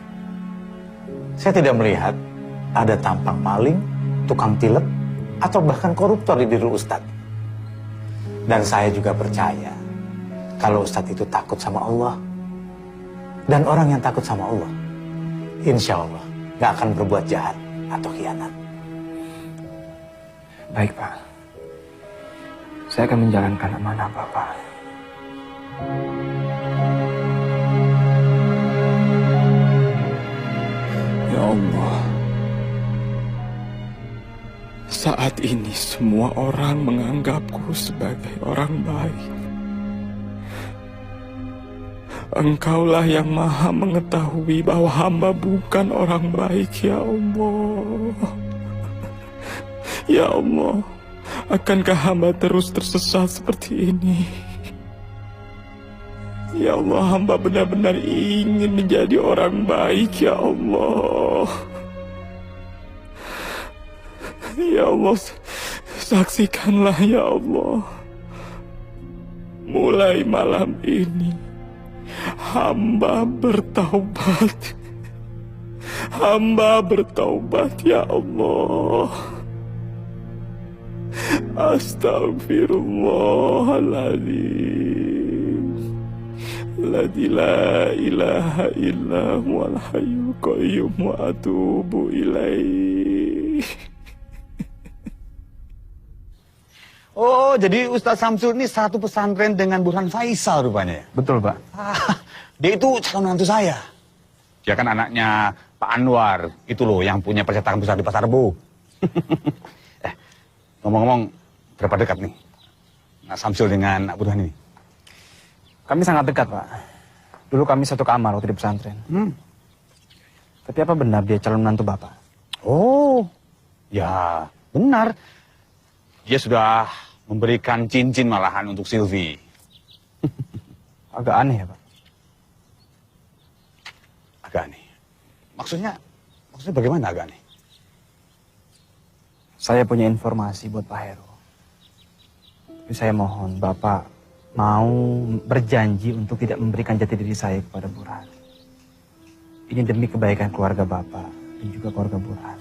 Saya tidak melihat ada tampang maling, tukang tilep, atau bahkan koruptor di diri Ustadz. Dan saya juga percaya kalau Ustadz itu takut sama Allah. Dan orang yang takut sama Allah, insya Allah gak akan berbuat jahat atau khianat. Baik Pak, saya akan menjalankan amanah Bapak. Ya Allah, saat ini semua orang menganggapku sebagai orang baik. Engkaulah yang maha mengetahui bahwa hamba bukan orang baik, ya Allah. Ya Allah, akankah hamba terus tersesat seperti ini? Ya Allah, hamba benar-benar ingin menjadi orang baik, ya Allah. Ya Allah, saksikanlah ya Allah. Mulai malam ini, hamba bertaubat. Hamba bertaubat ya Allah. Astaghfirullahaladzim. La ilaha illa huwal hayyul qayyum wa atubu ilaih. Oh, jadi Ustadz Samsul ini satu pesantren dengan Burhan Faisal rupanya ya? Betul, Pak. Dia itu calon mantu saya. Dia kan anaknya Pak Anwar. Itu loh yang punya percetakan besar di Pasar Rebo. Ngomong-ngomong, berapa dekat nih Nak Samsul dengan Nak Burhan ini? Kami sangat dekat, Pak. Dulu kami satu kamar waktu di pesantren. Tapi apa benar dia calon menantu Bapak? Oh, ya benar. Dia sudah memberikan cincin malahan untuk Sylvie. Agak aneh ya, Pak? Agak aneh. Maksudnya bagaimana agak aneh? Saya punya informasi buat Pak Heru. Tapi saya mohon Bapak mau berjanji untuk tidak memberikan jati diri saya kepada Burhan. Ini demi kebaikan keluarga Bapak dan juga keluarga Burhan.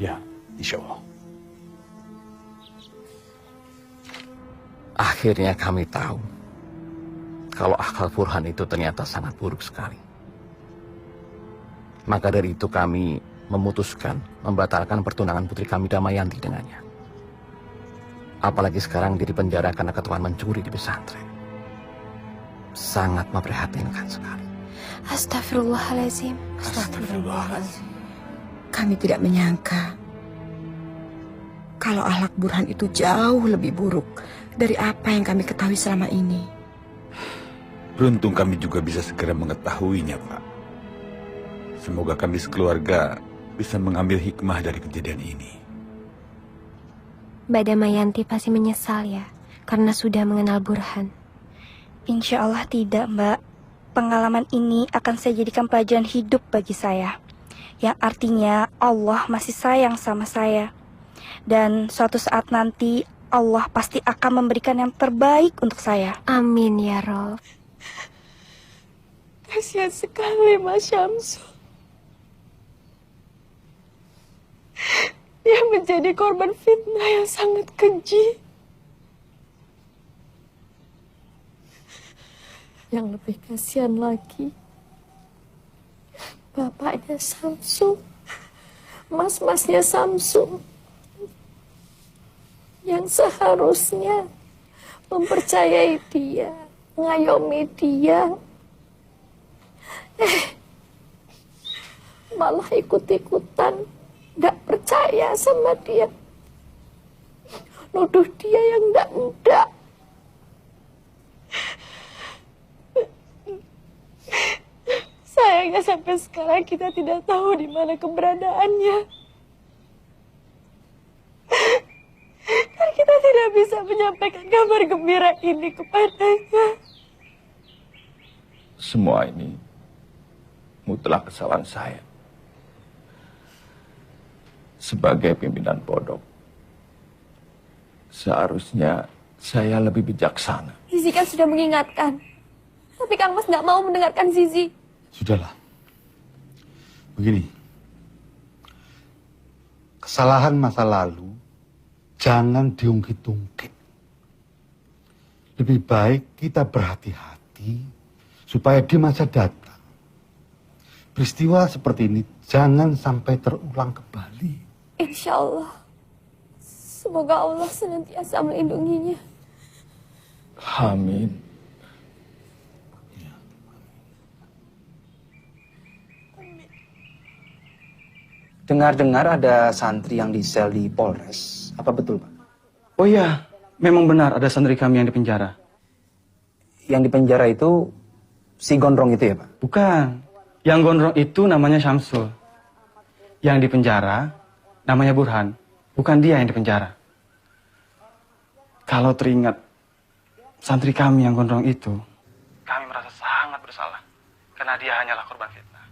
Ya, insya Allah. Akhirnya kami tahu kalau akal Burhan itu ternyata sangat buruk sekali. Maka dari itu kami memutuskan membatalkan pertunangan putri kami Damayanti dengannya. Apalagi sekarang dia dipenjara karena ketuaan mencuri di pesantren. Sangat memprihatinkan sekali. Astagfirullahaladzim. Astagfirullahaladzim. Kami tidak menyangka kalau akhlak Burhan itu jauh lebih buruk dari apa yang kami ketahui selama ini. Beruntung kami juga bisa segera mengetahuinya, Pak. Semoga kami sekeluarga bisa mengambil hikmah dari kejadian ini. Mbak Damayanti pasti menyesal ya, karena sudah mengenal Burhan. Insya Allah tidak, Mbak. Pengalaman ini akan saya jadikan pelajaran hidup bagi saya. Yang artinya Allah masih sayang sama saya. Dan suatu saat nanti Allah pasti akan memberikan yang terbaik untuk saya. Amin ya Rob. Kasihan sekali Mas Syamsul. Dia menjadi korban fitnah yang sangat keji. Yang lebih kasihan lagi, bapaknya Samsul, mas-masnya Samsul, yang seharusnya mempercayai dia, mengayomi dia, malah ikut-ikutan, gak percaya sama dia, nuduh dia yang ndak. Sayangnya sampai sekarang kita tidak tahu di mana keberadaannya. Dan kita tidak bisa menyampaikan kabar gembira ini kepadanya. Semua ini mutlak kesalahan saya. Sebagai pimpinan pondok, seharusnya saya lebih bijaksana. Zizi kan sudah mengingatkan. Tapi Kang Mas nggak mau mendengarkan Zizi. Sudahlah. Begini. Kesalahan masa lalu jangan diungkit-ungkit. Lebih baik kita berhati-hati supaya di masa datang peristiwa seperti ini jangan sampai terulang kembali. Insya Allah. Semoga Allah senantiasa melindunginya. Amin. Dengar-dengar ada santri yang disel di Polres. Apa betul, Pak? Oh iya, memang benar ada santri kami yang dipenjara. Yang dipenjara itu si gondrong itu ya, Pak? Bukan. Yang gondrong itu namanya Syamsul. Yang dipenjara namanya Burhan. Bukan dia yang dipenjara. Kalau teringat santri kami yang gondrong itu, kami merasa sangat bersalah. Karena dia hanyalah korban fitnah.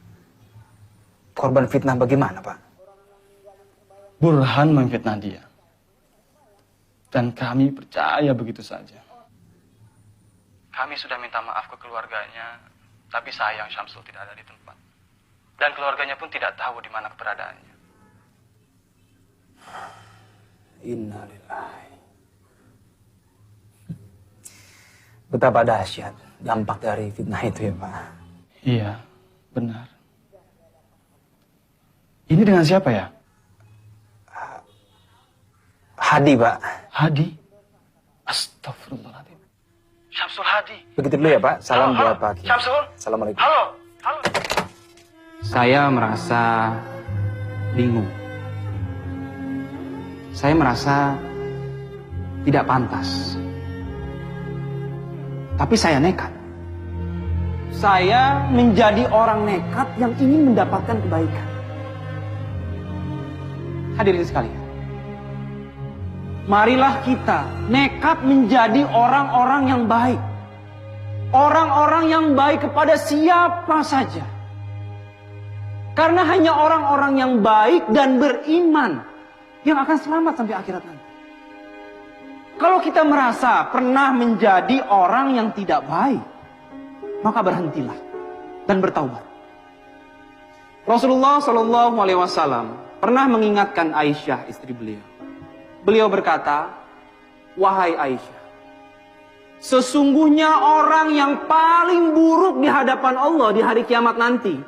Korban fitnah bagaimana, Pak? Burhan memfitnah dia. Dan kami percaya begitu saja. Kami sudah minta maaf ke keluarganya, tapi sayang Syamsul tidak ada di tempat. Dan keluarganya pun tidak tahu di mana keberadaannya. Innalillahi. Betapa dahsyat dampak dari fitnah itu ya, Pak. Iya, benar. Ini dengan siapa ya? Hadi, Pak. Hadi? Astagfirullahaladzim. Syamsul Hadi. Begitu dulu ya, Pak. Salam Halo, buat Pak Kiai. Syamsul. Assalamualaikum. Halo. Saya merasa bingung. Saya merasa tidak pantas. Tapi saya nekat. Saya menjadi orang nekat yang ingin mendapatkan kebaikan. Hadirin sekalian. Marilah kita nekat menjadi orang-orang yang baik. Orang-orang yang baik kepada siapa saja. Karena hanya orang-orang yang baik dan beriman yang akan selamat sampai akhirat nanti. Kalau kita merasa pernah menjadi orang yang tidak baik, maka berhentilah dan bertaubat. Rasulullah SAW pernah mengingatkan Aisyah, istri beliau. Beliau berkata, "Wahai Aisyah, sesungguhnya orang yang paling buruk di hadapan Allah di hari kiamat nanti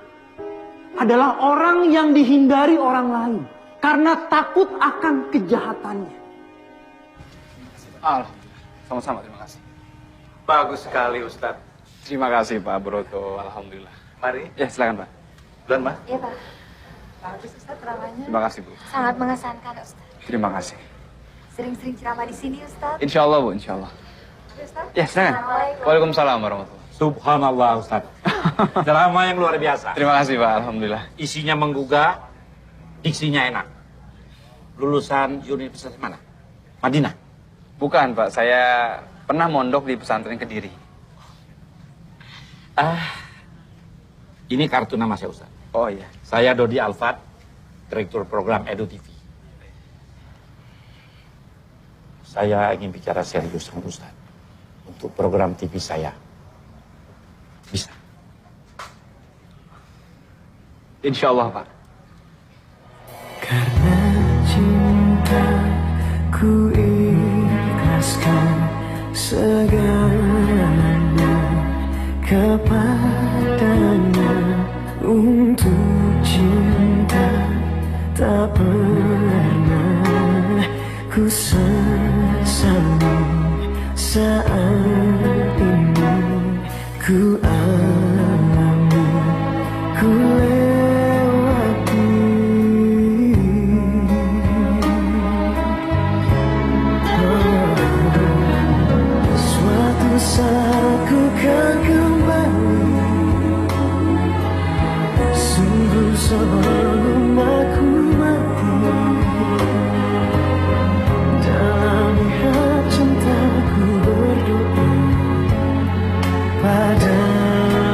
adalah orang yang dihindari orang lain karena takut akan kejahatannya." Sama-sama, terima kasih. Bagus sekali, Ustadz. Terima kasih, Pak Broto. Alhamdulillah. Mari. Ya, silakan, Pak. Duluan, Pak. Iya, Pak. Bagus, Ustaz, ceramahnya. Terima kasih, Bu. Sangat mengesankan, Ustaz. Terima kasih. Sering-sering ceramah di sini, Ustaz. Insya Allah, Bu. Insya Allah. Ustaz. Ya, silakan. Assalamualaikum. Waalaikumsalam warahmatullahi. Subhanallah, Ustaz. Ceramah yang luar biasa. Terima kasih, Pak. Alhamdulillah. Isinya menggugah, diksinya enak. Lulusan universitas mana? Madinah? Bukan, Pak. Saya pernah mondok di pesantren Kediri. Ini kartu nama saya, Ustaz. Oh iya. Saya Dodi Alfat, Direktur Program Edu TV. Saya ingin bicara serius dengan Ustaz untuk program TV saya. Bisa? Insya Allah, Pak. Karena cinta ku ikhlaskan segalanya kepadanya untuk saat ini ku alami, ku lewati. Suatu saat ku kan kembali, sungguh sebelum aku mati. Dalam lihat cintaku berdoa padanya.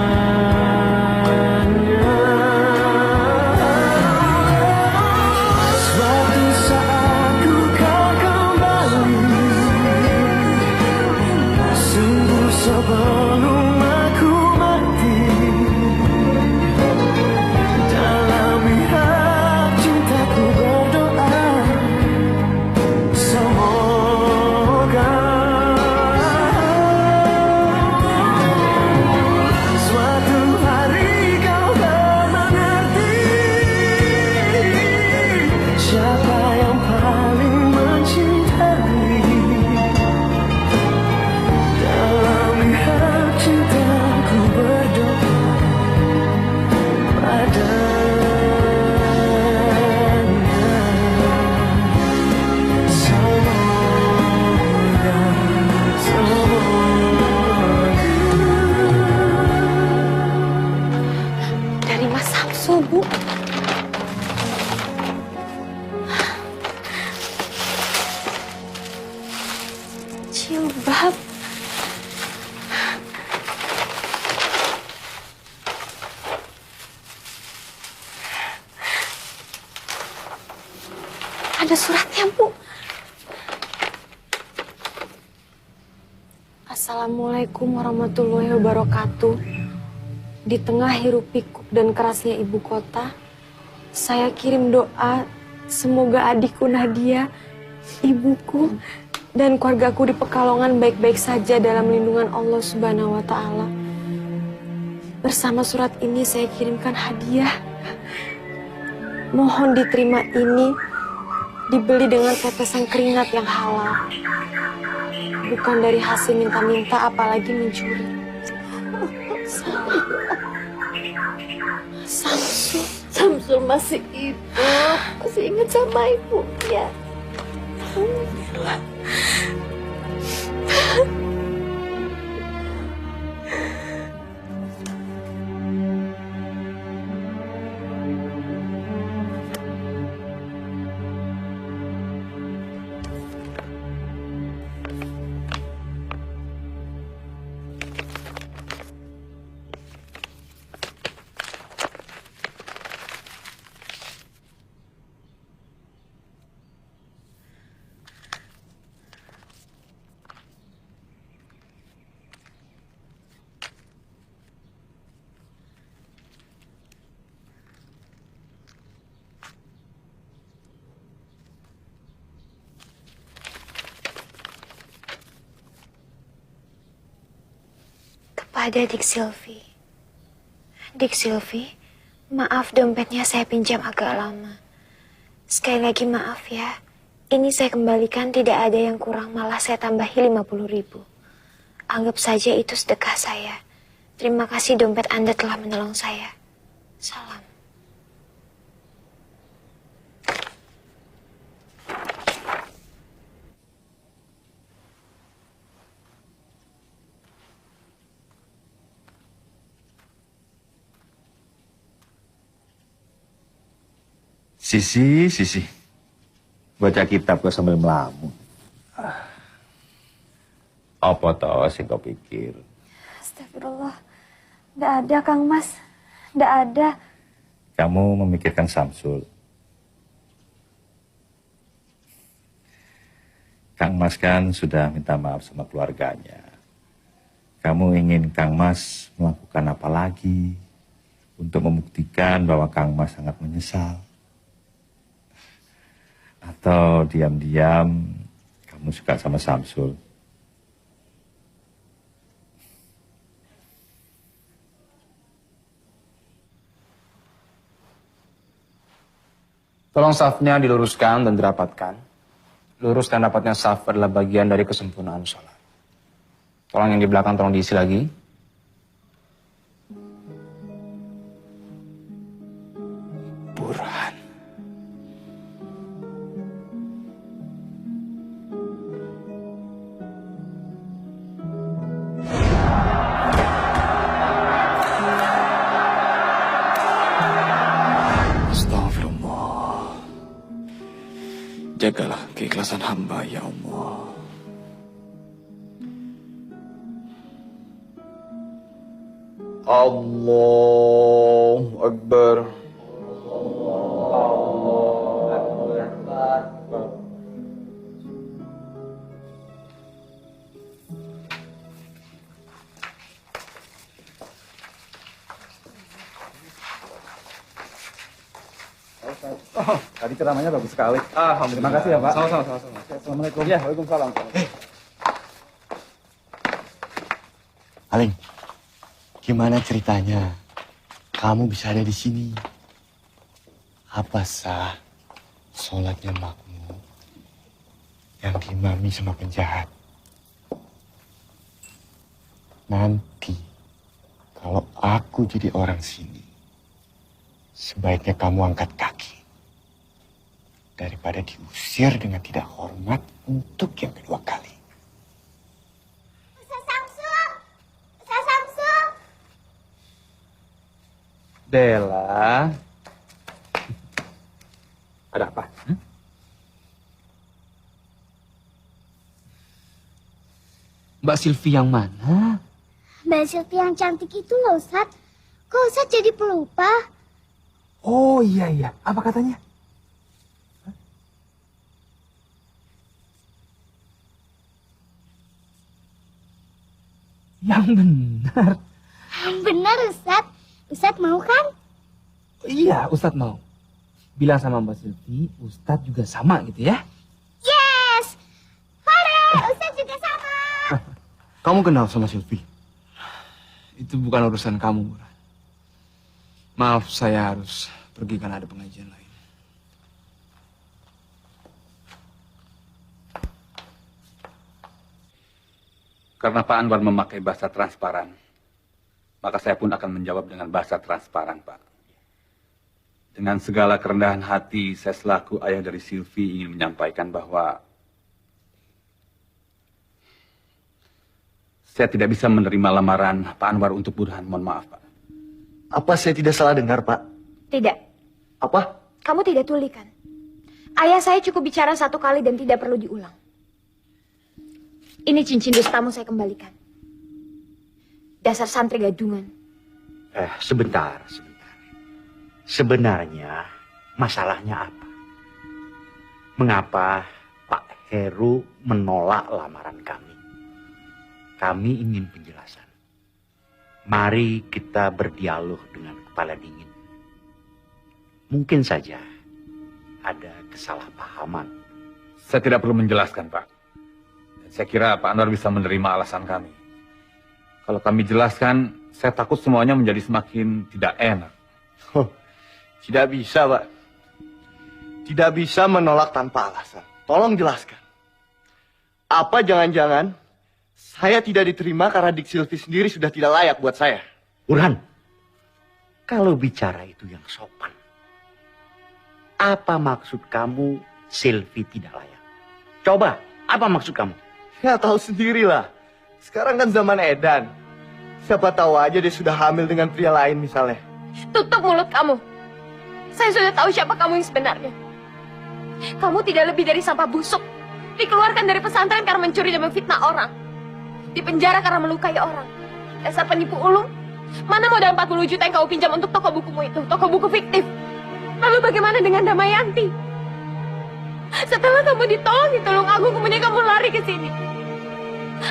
Suatu saat ku kan kembali, sungguh sebelum aku mati. Dalam lihat cintaku berdoa, semoga suatu hari kau mengerti siapa yang paling mencintai. Dalam lihat cintaku berdoa padanya. Dari Mas Samsul, Bu. Jilbab. Ada suratnya, Bu. Assalamualaikum warahmatullahi wabarakatuh. Di tengah hiruk pikuk dan kerasnya ibu kota, saya kirim doa semoga adikku Nadia, ibuku, dan keluargaku di Pekalongan baik-baik saja dalam lindungan Allah Subhanahu wa Ta'ala. Bersama surat ini saya kirimkan hadiah. Mohon diterima ini, dibeli dengan tetesan keringat yang halal. Bukan dari hasil minta-minta, apalagi mencuri. Samsul masih hidup, masih ingat sama ibunya. Alhamdulillah. Kepada Dik Silvi. Dik Silvi, maaf dompetnya saya pinjam agak lama. Sekali lagi maaf ya. Ini saya kembalikan, tidak ada yang kurang, malah saya tambahi 50.000. Anggap saja itu sedekah saya. Terima kasih dompet Anda telah menolong saya. Salam. Sisi. Baca kitab kok sambil melamun. Apa toh sing kau pikir? Astagfirullah. Nggak ada, Kang Mas. Nggak ada. Kamu memikirkan Samsul. Kang Mas kan sudah minta maaf sama keluarganya. Kamu ingin Kang Mas melakukan apa lagi untuk membuktikan bahwa Kang Mas sangat menyesal? Atau diam-diam kamu suka sama Samsul? Tolong safnya diluruskan dan dirapatkan. Lurus dan rapatnya saf adalah bagian dari kesempurnaan sholat. Tolong yang di belakang tolong diisi lagi. Burhan. Astagfirullah. Jagalah keikhlasan hamba ya Allah. Allahu Akbar. Oh, tadi ceramahnya bagus sekali. Alhamdulillah. Terima kasih ya, Pak. Sama-sama. Assalamualaikum. Ya, waalaikumsalam. Aling, gimana ceritanya? Kamu bisa ada di sini. Apa sah sholatnya makmum yang diimami sama penjahat? Nanti kalau aku jadi orang sini, sebaiknya kamu angkat kaki daripada diusir dengan tidak hormat untuk yang kedua kali. Dela. Ada apa? Mbak Silvi yang mana? Mbak Silvi yang cantik itu loh, Ustadz. Kok Ustadz jadi pelupa? Oh iya. Apa katanya? Yang benar. Yang benar, Ustadz. Ustadz mau kan? Iya, Ustadz mau. Bilang sama Mbak Silvi, Ustadz juga sama gitu ya? Yes! Hore, Ustadz juga sama. Kamu kenal sama Silvi? Itu bukan urusan kamu, Burhan. Maaf, saya harus pergi karena ada pengajian lain. Karena Pak Anwar memakai bahasa transparan, maka saya pun akan menjawab dengan bahasa transparan, Pak. Dengan segala kerendahan hati, saya selaku ayah dari Silvi ingin menyampaikan bahwa saya tidak bisa menerima lamaran Pak Anwar untuk Burhan. Mohon maaf, Pak. Apa saya tidak salah dengar, Pak? Tidak. Apa? Kamu tidak tuli kan? Ayah saya cukup bicara satu kali dan tidak perlu diulang. Ini cincin dustamu saya kembalikan. Dasar santri gadungan. Sebentar. Sebenarnya masalahnya apa? Mengapa Pak Heru menolak lamaran kami? Kami ingin penjelasan. Mari kita berdialog dengan kepala dingin. Mungkin saja ada kesalahpahaman. Saya tidak perlu menjelaskan, Pak. Saya kira Pak Anwar bisa menerima alasan kami. Kalau kami jelaskan, saya takut semuanya menjadi semakin tidak enak. Tidak bisa, Pak. Tidak bisa menolak tanpa alasan. Tolong jelaskan. Apa jangan-jangan saya tidak diterima karena Dik Silvi sendiri sudah tidak layak buat saya? Burhan, kalau bicara itu yang sopan. Apa maksud kamu Silvi tidak layak? Coba, apa maksud kamu? Ya tahu sendirilah. Sekarang kan zaman edan. Siapa tahu aja dia sudah hamil dengan pria lain misalnya. Tutup mulut kamu. Saya sudah tahu siapa kamu yang sebenarnya. Kamu tidak lebih dari sampah busuk. Dikeluarkan dari pesantren karena mencuri dan memfitnah orang. Dipenjara karena melukai orang. Dasar penipu ulung. Mana modal 40 juta yang kau pinjam untuk toko bukumu itu? Toko buku fiktif. Lalu bagaimana dengan Damayanti? Setelah kamu ditolong di Tulungagung, kemudian kamu lari ke sini.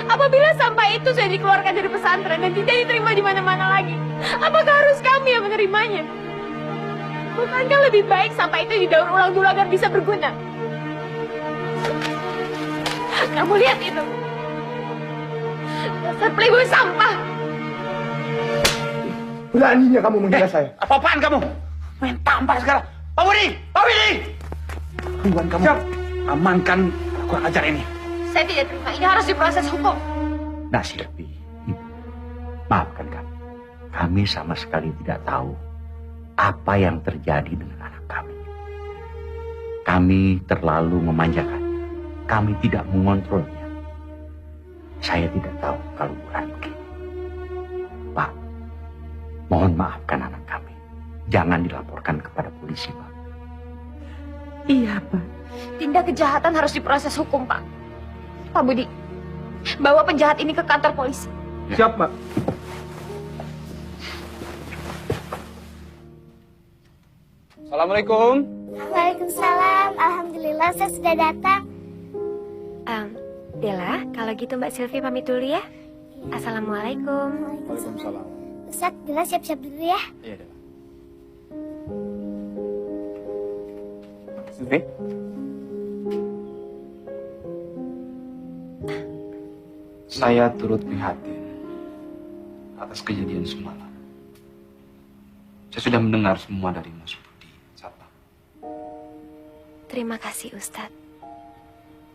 Apabila sampah itu sudah dikeluarkan dari pesantren dan tidak diterima di mana-mana lagi, apakah harus kami yang menerimanya? Bukankah lebih baik sampah itu didaur ulang dulu agar bisa berguna? Kamu lihat itu. Dasar playboy sampah. Beraninya kamu menghina saya. Apa-apaan kamu? Main tampar sekarang. Pak Budi! Pak Budi! Kamu amankan kurang ajar ini. Saya tidak terima. Ini harus diproses hukum. Nak Silvi, maafkan kami. Kami sama sekali tidak tahu apa yang terjadi dengan anak kami. Kami terlalu memanjakannya. Kami tidak mengontrolnya. Saya tidak tahu kalau Burhan begini. Pak, mohon maafkan anak kami. Jangan dilaporkan kepada polisi, Pak. Iya, Pak. Tindak kejahatan harus diproses hukum, Pak. Pak Budi, bawa penjahat ini ke kantor polisi. Siap, Pak. Assalamualaikum. Waalaikumsalam. Alhamdulillah saya sudah datang. Dela, kalau gitu Mbak Silvi pamit dulu ya. Assalamualaikum. Waalaikumsalam. Ustaz, Dila siap-siap dulu ya. Iya, Dela. Silvi? Saya turut prihatin atas kejadian semalam. Saya sudah mendengar semua dari Mas Budi, Satpam. Terima kasih Ustadz.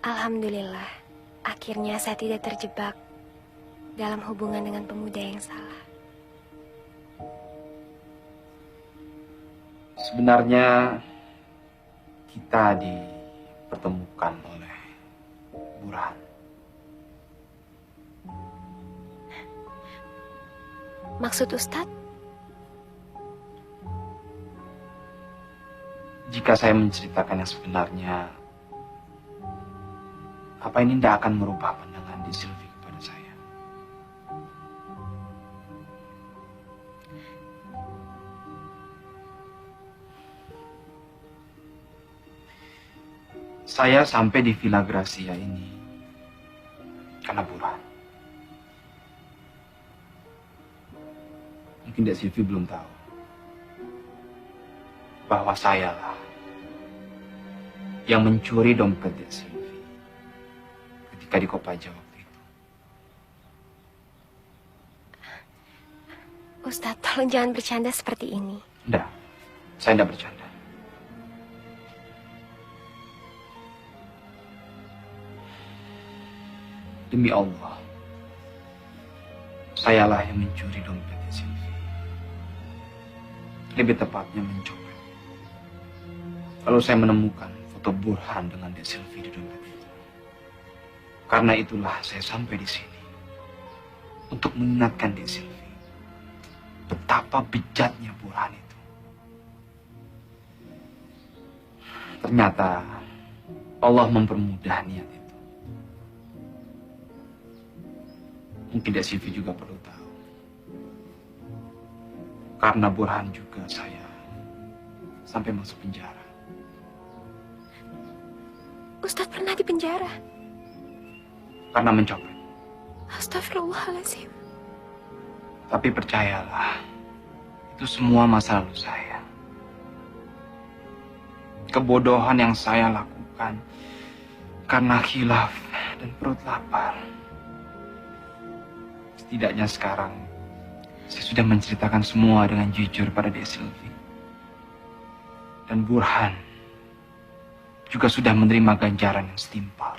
Alhamdulillah, akhirnya saya tidak terjebak dalam hubungan dengan pemuda yang salah. Sebenarnya kita dipertemukan oleh Burhan. Maksud Ustadz? Jika saya menceritakan yang sebenarnya, apa ini tidak akan merubah pandangan di Silvi kepada saya? Saya sampai di Villa Gracia ini karena Burhan. Mungkin Dek Silvi belum tahu bahwa sayalah yang mencuri dompet Dek Silvi ketika di Kopaja waktu itu. Ustadz, tolong jangan bercanda seperti ini. Tidak, saya tidak bercanda. Demi Allah, sayalah yang mencuri dompet Dek Silvi. Lebih tepatnya mencopet. Lalu saya menemukan foto Burhan dengan Dek Silvi di dompet itu. Karena itulah saya sampai di sini untuk mengingatkan Dek Silvi betapa bejatnya Burhan itu. Ternyata Allah mempermudah niat itu. Mungkin Dek Silvi juga perlu tahu. Karena Burhan juga saya sampai masuk penjara. Ustadz pernah di penjara? Karena mencopet. Astagfirullahaladzim. Tapi percayalah, itu semua masa lalu saya. Kebodohan yang saya lakukan karena khilaf dan perut lapar. Setidaknya sekarang, saya sudah menceritakan semua dengan jujur pada Dek Silvi. Dan Burhan juga sudah menerima ganjaran yang setimpal.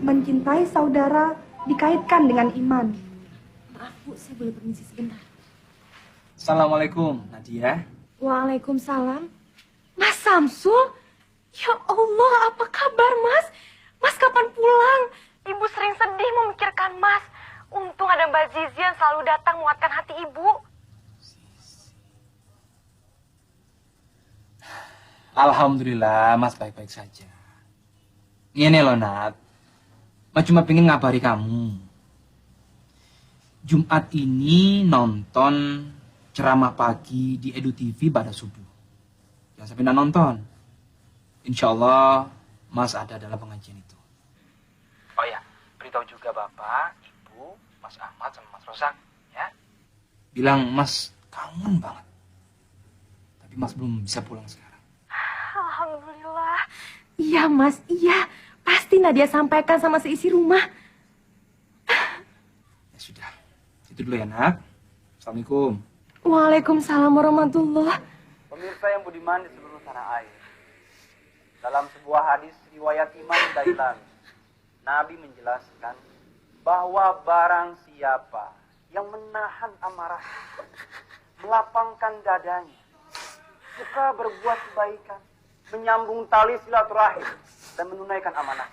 mencintai saudara dikaitkan dengan iman. Maaf Bu, saya boleh permisi sebentar. Assalamualaikum, Nadia. Waalaikumsalam. Mas Samsul? Ya Allah, apa kabar Mas? Mas kapan pulang? Ibu sering sedih memikirkan Mas. Untung ada Mbak Zizi yang selalu datang menguatkan hati Ibu. Alhamdulillah, Mas baik-baik saja. Ini loh, Nat. Mas cuma pengen ngabari kamu. Jumat ini nonton ceramah pagi di Edu TV pada subuh. Jangan sampai nggak nonton. Insya Allah, Mas ada dalam pengajian itu. Oh ya, beritahu juga Bapak, Ibu, Mas Ahmad, sama Mas Rosak, ya. Bilang Mas kangen banget. Tapi Mas belum bisa pulang sekarang. Alhamdulillah. Iya Mas, iya. Pasti Nadia sampaikan sama seisi rumah. Ya sudah, itu dulu ya, Nak. Assalamualaikum. Waalaikumsalam warahmatullah. Pemirsa yang budiman di seluruh tanah air. Dalam sebuah hadis riwayat Imam Dailami, Nabi menjelaskan bahwa barang siapa yang menahan amarah, melapangkan dadanya, suka berbuat kebaikan, menyambung tali silaturahim, dan menunaikan amanah,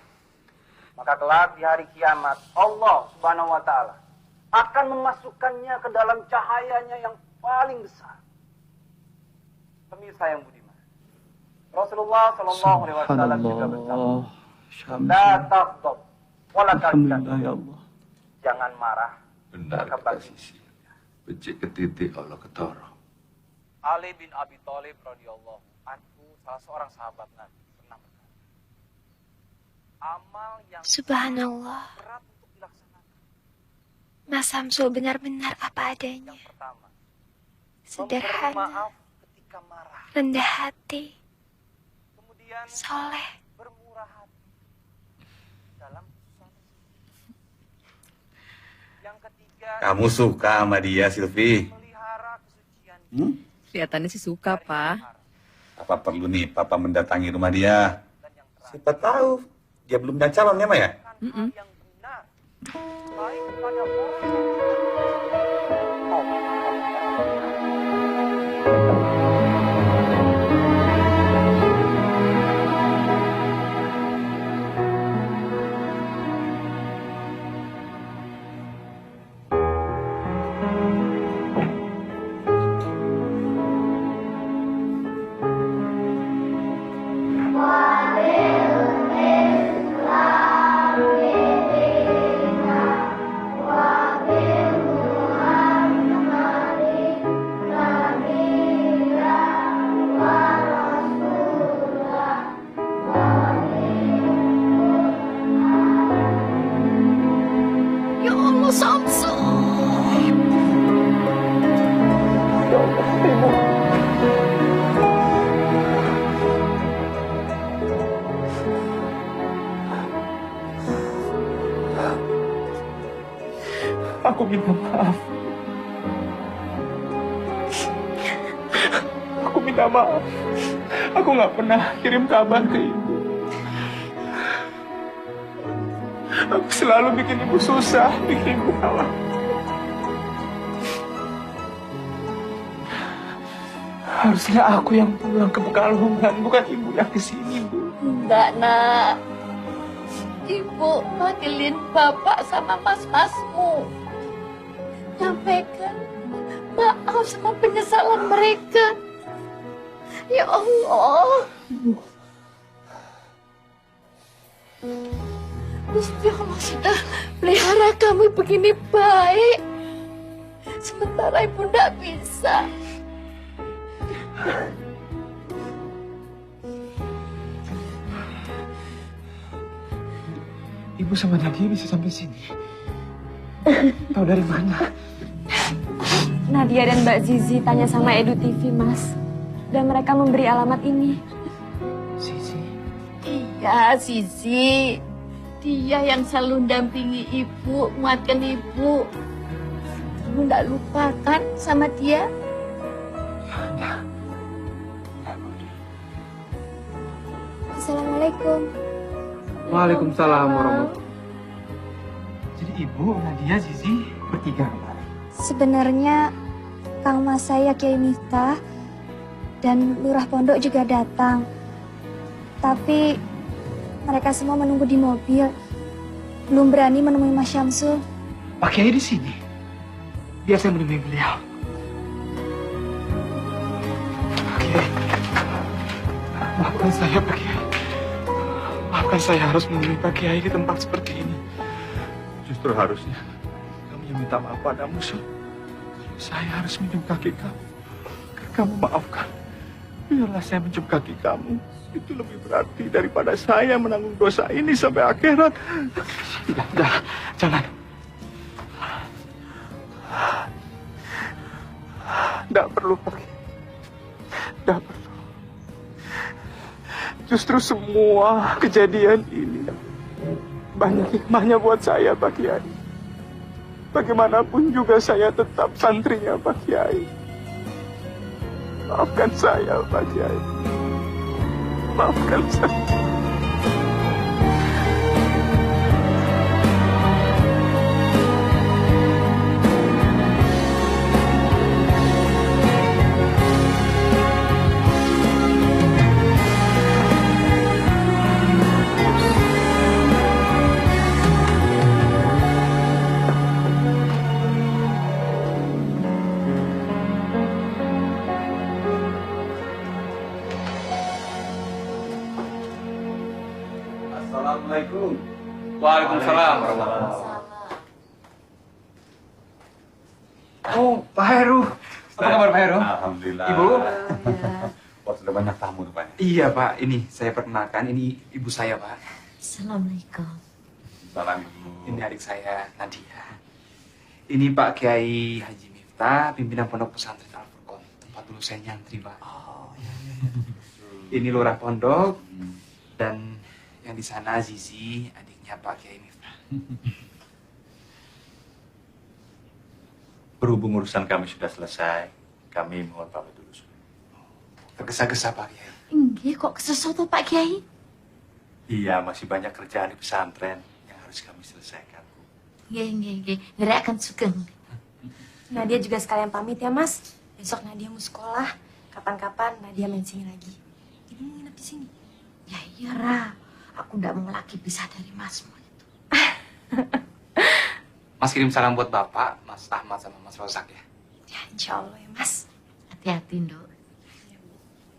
maka kelak di hari kiamat Allah Subhanahu wa Ta'ala akan memasukkannya ke dalam cahayanya yang paling besar. Pemirsa yang budiman, Rasulullah Shallallahu Alaihi Wasallam juga bersabda, "La taghdab, wala tahzan." Ya Allah. Jangan marah. Benar kata Sisi. Becik ke titik Allah ketara. Ali bin Abi Thalib radhiyallahu anhu, salah seorang sahabat Nabi, pernah berkata, amal yang Subhanallah. berat untuk dilaksanakan. Mas Samsul benar-benar apa adanya. Yang pertama, Sederhana, maaf ketika marah. rendah hati, Kemudian soleh. bermurah hati dalam suatu. Yang ketiga, Kamu suka sama dia, Silvi? melihara kesucian. Kelihatannya sih suka, Pak. Apa perlu nih Papa mendatangi rumah dia? Siapa tahu dia belum punya calon ya, Ma ya? yang benar, baik kepada orang Ya Allah, Samsul. Ya Allah, Ibu. Aku minta maaf. Aku minta maaf. Aku nggak pernah kirim kabar ke ibu. Aku selalu bikin ibu susah, bikin ibu kalah. Harusnya aku yang pulang ke Pekalongan, bukan ibu yang kesini, Bu. Enggak, Nak. Ibu panggilin bapak sama mas-masmu. Nyampaikan maaf sama penyesalan mereka. Ya Allah. Gusti Allah sudah pelihara kami begini baik. Sementara ibu tidak bisa. Ibu sama Nadia bisa sampai sini. Tahu dari mana? Nadia dan Mbak Zizi tanya sama Edu TV, Mas. Dan mereka memberi alamat ini. Iya, Sisi. Dia yang selalu dampingi ibu, menguatkan ibu. Ibu tidak lupakan sama dia? Assalamualaikum. Waalaikumsalam warahmatullahi. Jadi Ibu, Nadia, Zizi bertiga kemarin. Sebenarnya Kang Mas saya Kiai Miftah dan Lurah Pondok juga datang. Tapi mereka semua menunggu di mobil. Belum berani menemui Mas Syamsul. Pak Kiai di sini. Biar saya menemui beliau. Pak Kiai. Maafkan saya, Pak Kiai. Maafkan saya harus menemui Pak Kiai di tempat seperti ini. Justru harusnya kami yang minta maaf padamu, Syul. Saya harus minjem kaki kamu. Agar kamu maafkan. Biarlah saya minjem kaki kamu. Itu lebih berarti daripada saya menanggung dosa ini sampai akhirat. Tidak, jangan. Tidak perlu, Pak Kiai. Tidak perlu. Justru semua kejadian ini banyak hikmahnya buat saya, Pak Kiai. Bagaimanapun juga saya tetap santrinya Pak Kiai. Maafkan saya, Pak Kiai. Maafkan saya. Assalamualaikum. Waalaikumsalam. Oh, Pak Heru. Apa kabar Pak Heru? Alhamdulillah. Ibu? Wah, sudah banyak tamu Pak. Iya, Pak. Ini saya perkenalkan. Ini ibu saya, Pak. Assalamualaikum. Salam Ibu. Ini adik saya, Nadia. Ini Pak Kiai Haji Miftah, pimpinan Pondok Pesantren Al-Furqon. Tempat dulu saya nyantri, Pak. Ini Lurah Pondok. Dan yang di sana Zizi, adiknya Pak Kiai Miftah. Berhubung urusan kami sudah selesai, kami mohon pamit dulu. Tergesa-gesa, Pak Kiai. Enggak, kok sesuatu Pak Kiai? Iya, masih banyak kerjaan di pesantren yang harus kami selesaikan. Nggih. Ngerak akan sugeng. Nadia juga sekalian pamit ya, Mas. Besok Nadia mau sekolah. Kapan-kapan Nadia main sini lagi. Ini mau nginep di sini. Ya iya, Ra. Aku ndak mau lagi pisah dari Masmu itu. Mas kirim salam buat Bapak, Mas Ahmad sama Mas Rozak ya. Ya, insya Allah ya, Mas. Hati-hati, Nduk.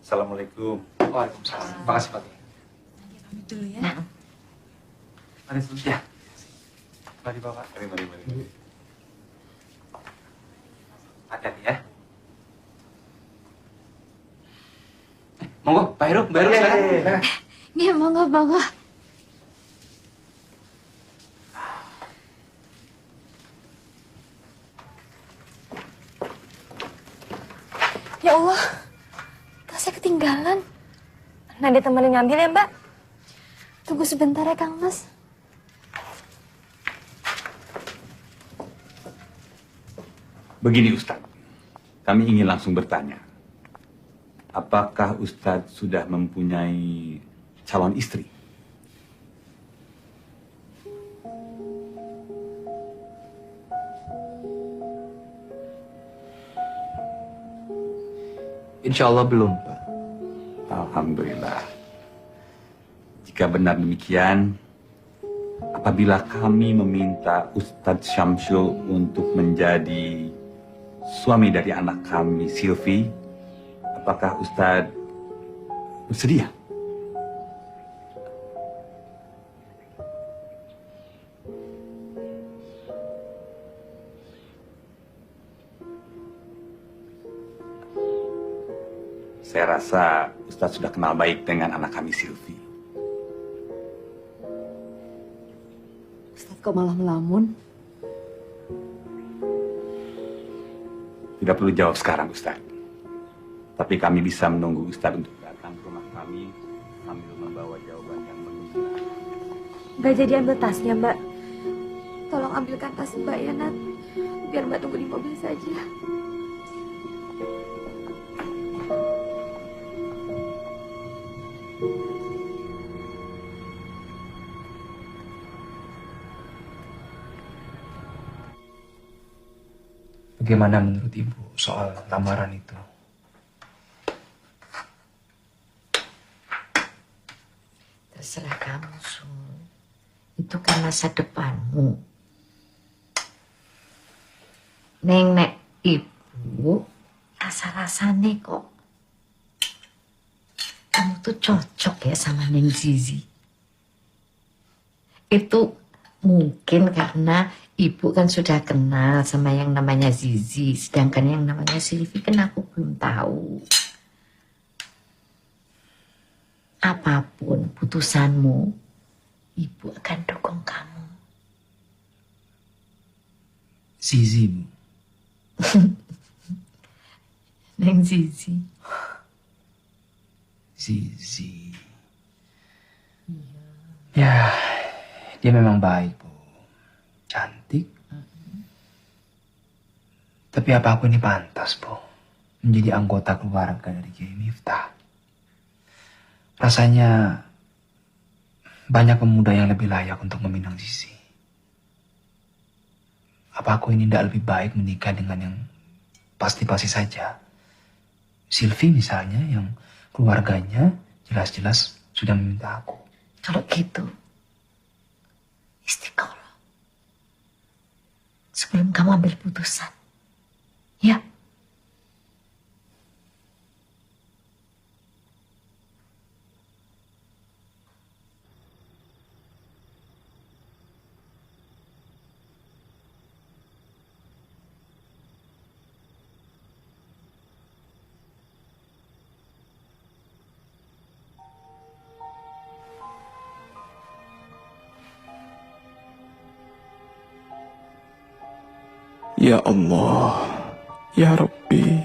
Assalamualaikum. Waalaikumsalam. Terima kasih, Pak Kiai. Nadia pamit dulu ya. Mari, ya. Mari, Bapak. Mari. Hati-hati ya. Monggo, Pak Heru, Mbak Heru silakan. Nggih, monggo. Ya Allah, tasnya ketinggalan. Nadia temenin ngambil ya, Mbak. Tunggu sebentar ya, Kang Mas. Begini Ustadz, kami ingin langsung bertanya. Apakah Ustadz sudah mempunyai calon istri? Insya Allah belum, Pak. Alhamdulillah. Jika benar demikian, apabila kami meminta Ustadz Syamsul untuk menjadi suami dari anak kami, Silvi, apakah Ustadz bersedia? Saya rasa Ustadz sudah kenal baik dengan anak kami, Silvi. Ustaz kok malah melamun? Tidak perlu jawab sekarang, Ustadz. Tapi kami bisa menunggu Ustadz untuk datang ke rumah kami sambil membawa jawaban yang menunjukkan. Mbak jadi ambil tasnya, Mbak. Tolong ambilkan tas Mbak ya, Nat. Biar Mbak tunggu di mobil saja. Bagaimana menurut Ibu soal lamaran itu? Terserah kamu, Sul. Itu kan masa depanmu. Neng nek ibu rasa-rasane kok kamu tuh cocok ya sama Neng Zizi. Itu mungkin karena ibu kan sudah kenal sama yang namanya Zizi, sedangkan yang namanya Silvi kan aku belum tahu. Apapun putusanmu, ibu akan dukung kamu. Zizi, Bu. Neng Zizi. Zizi. Ya, dia memang baik, Bu. Cantik. Tapi apa aku ini pantas, Bu? Menjadi anggota keluarga dari Kiai Miftah. Rasanya banyak pemuda yang lebih layak untuk meminang Zizi. Apa aku ini tidak lebih baik menikah dengan yang pasti-pasti saja? Silvi misalnya, yang keluarganya jelas-jelas sudah meminta aku. Kalau gitu, istiqoroh. Sebelum kamu ambil putusan. Ya. Ya Allah, Ya Rabbi,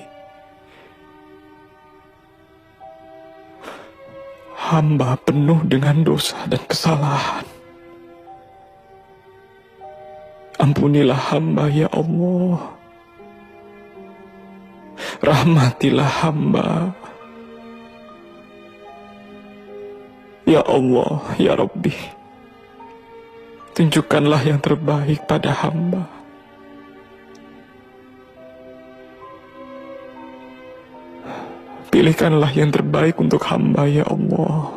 hamba penuh dengan dosa dan kesalahan. Ampunilah hamba, Ya Allah. Rahmatilah hamba. Ya Allah, Ya Rabbi, tunjukkanlah yang terbaik pada hamba. Pilihkanlah yang terbaik untuk hamba, Ya Allah.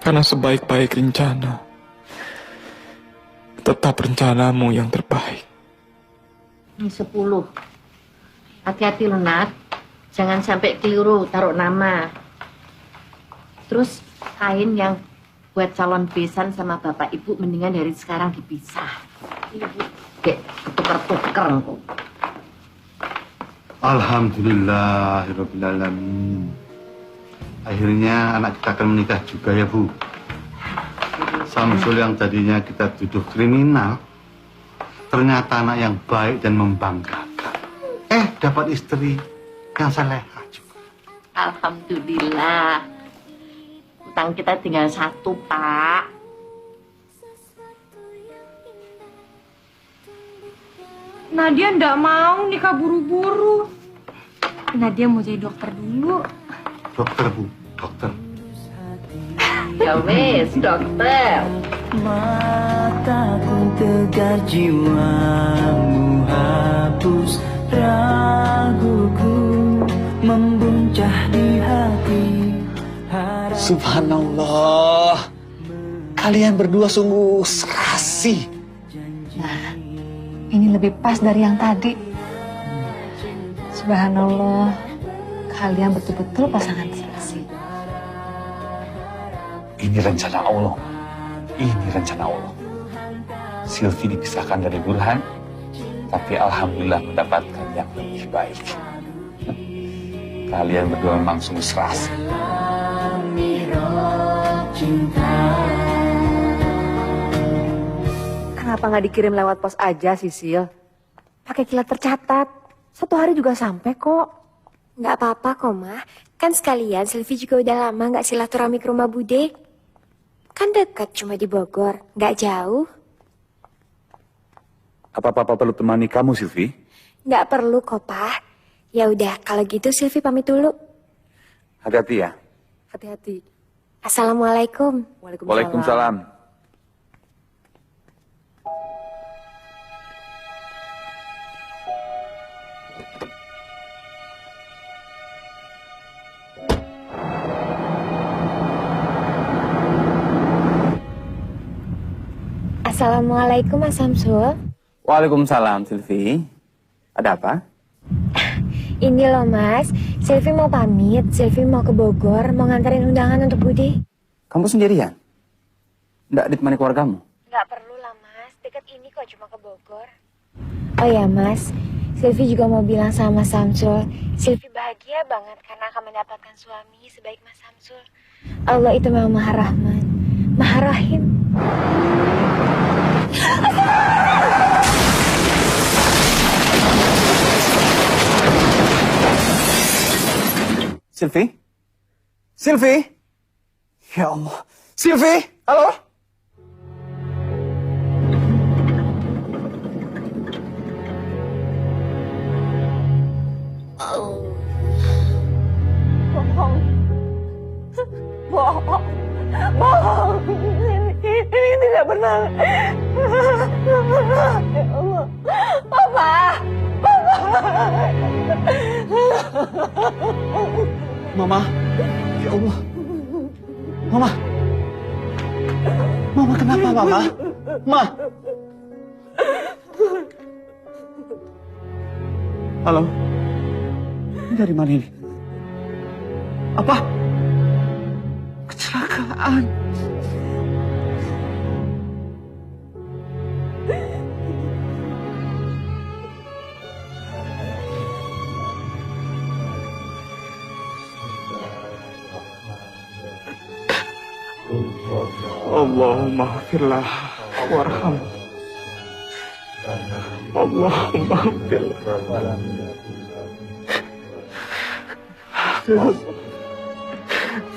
Karena sebaik-baik rencana, tetap rencanamu yang terbaik. Ini 10. Hati-hati loh, Nat. Jangan sampai keliru taruh nama. Terus kain yang buat calon besan sama bapak ibu mendingan dari sekarang dipisah. Ibu kayak ketuker-tuker kok. Alhamdulillahirrabbilalamin. Akhirnya anak kita akan menikah juga ya, Bu. Samsul yang tadinya kita tuduh kriminal, ternyata anak yang baik dan membanggakan. Dapat istri yang saleha juga. Alhamdulillah. Utang kita tinggal 1, Pak. Nadia ndak mau nikah buru-buru. Nadia mau jadi dokter dulu. Dokter, Bu, dokter. Ya wes, dokter. Mataku tegar, jiwamu hapus raguku, membuncah di hati. Subhanallah, kalian berdua sungguh serasi. Nah, ini lebih pas dari yang tadi. Subhanallah, kalian betul-betul pasangan serasi. Ini rencana Allah. Ini rencana Allah. Silvi dipisahkan dari Burhan, tapi alhamdulillah mendapatkan yang lebih baik. Kalian berdua memang sungguh serasi. Kenapa nggak dikirim lewat pos aja, Sisil? Pakai kilat tercatat. 1 hari juga sampai kok. Nggak apa-apa kok, Ma. Kan sekalian Silvi juga udah lama nggak silaturahmi ke rumah Bude. Kan dekat, cuma di Bogor. Nggak jauh. Apa Papa perlu temani kamu, Silvi? Nggak perlu kok, Pa. Ya udah, kalau gitu Silvi pamit dulu. Hati-hati ya. Hati-hati. Assalamualaikum. Waalaikumsalam. Assalamualaikum Mas Samsul. Waalaikumsalam, Silvi. Ada apa? Ini loh Mas, Silvi mau pamit. Silvi mau ke Bogor, mau nganterin undangan untuk Budi. Kamu sendirian? Nggak ditemani keluargamu? Nggak perlu lah Mas, dekat ini kok, cuma ke Bogor. Oh ya Mas, Silvi juga mau bilang sama Mas Samsul, Silvi bahagia banget karena akan mendapatkan suami sebaik Mas Samsul. Allah itu memang Maha Rahman, Maha Rahim. Silvi? Silvi? Ya Allah. Silvi? Halo? Bohong. Bohong. Bohong. Ini tidak benar. Ya Allah. Papa. Papa. Mama. Ya Allah. Mama. Mama kenapa, Mama? Ma. Halo. Ini dari mana ini? Apa? Kecelakaan. Allahumma firlah warham. Allahumma firlah.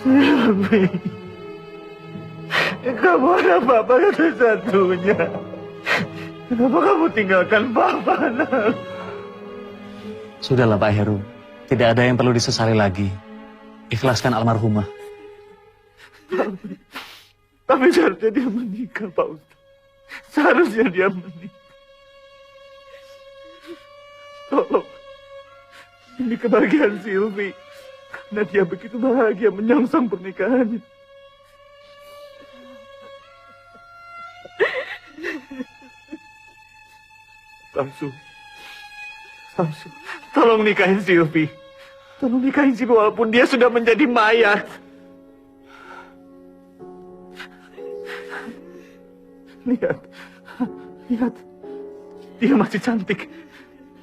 Silvi, kamu ada Papa satu-satunya. Kenapa kamu tinggalkan Papa, nak? Sudahlah Pak Heru, tidak ada yang perlu disesali lagi. Ikhlaskan almarhumah. Tapi seharusnya dia menikah, Pak Ustaz. Seharusnya dia menikah. Tolong. Ini kebahagiaan Silvi. Karena dia begitu bahagia menyongsong pernikahannya. Samsul. Samsul. Tolong nikahin Silvi. Tolong nikahin Silvi walaupun dia sudah menjadi mayat. Lihat, lihat, dia masih cantik,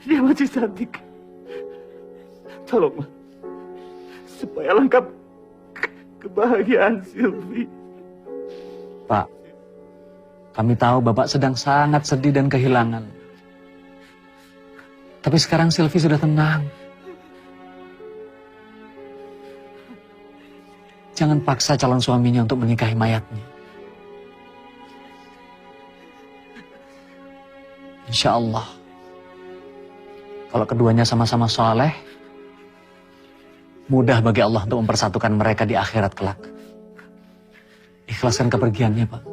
dia masih cantik. Tolong, supaya lengkap kebahagiaan Silvi. Pak, kami tahu Bapak sedang sangat sedih dan kehilangan. Tapi sekarang Silvi sudah tenang. Jangan paksa calon suaminya untuk menikahi mayatnya. Insya Allah, kalau keduanya sama-sama soleh, mudah bagi Allah untuk mempersatukan mereka di akhirat kelak. Ikhlaskan kepergiannya, Pak.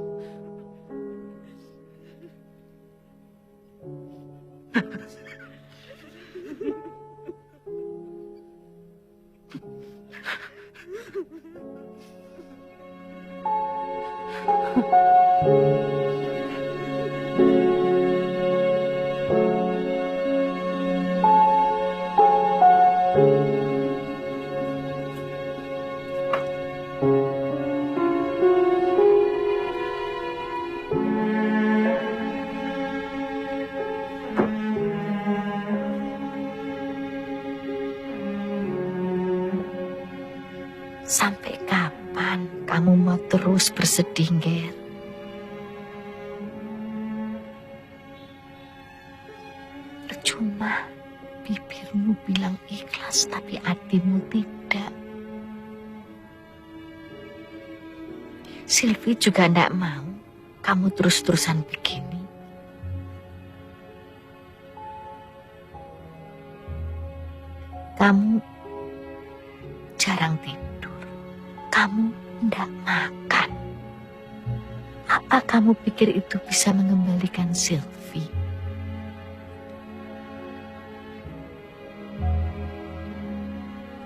Sampai kapan kamu mau terus bersedih, Ger? Percuma bibirmu bilang ikhlas tapi hatimu tidak. Silvi juga tidak mau kamu terus-terusan begini. Kamu jarang tidur. Kamu tidak makan. Apa kamu pikir itu bisa mengembalikan Silvi?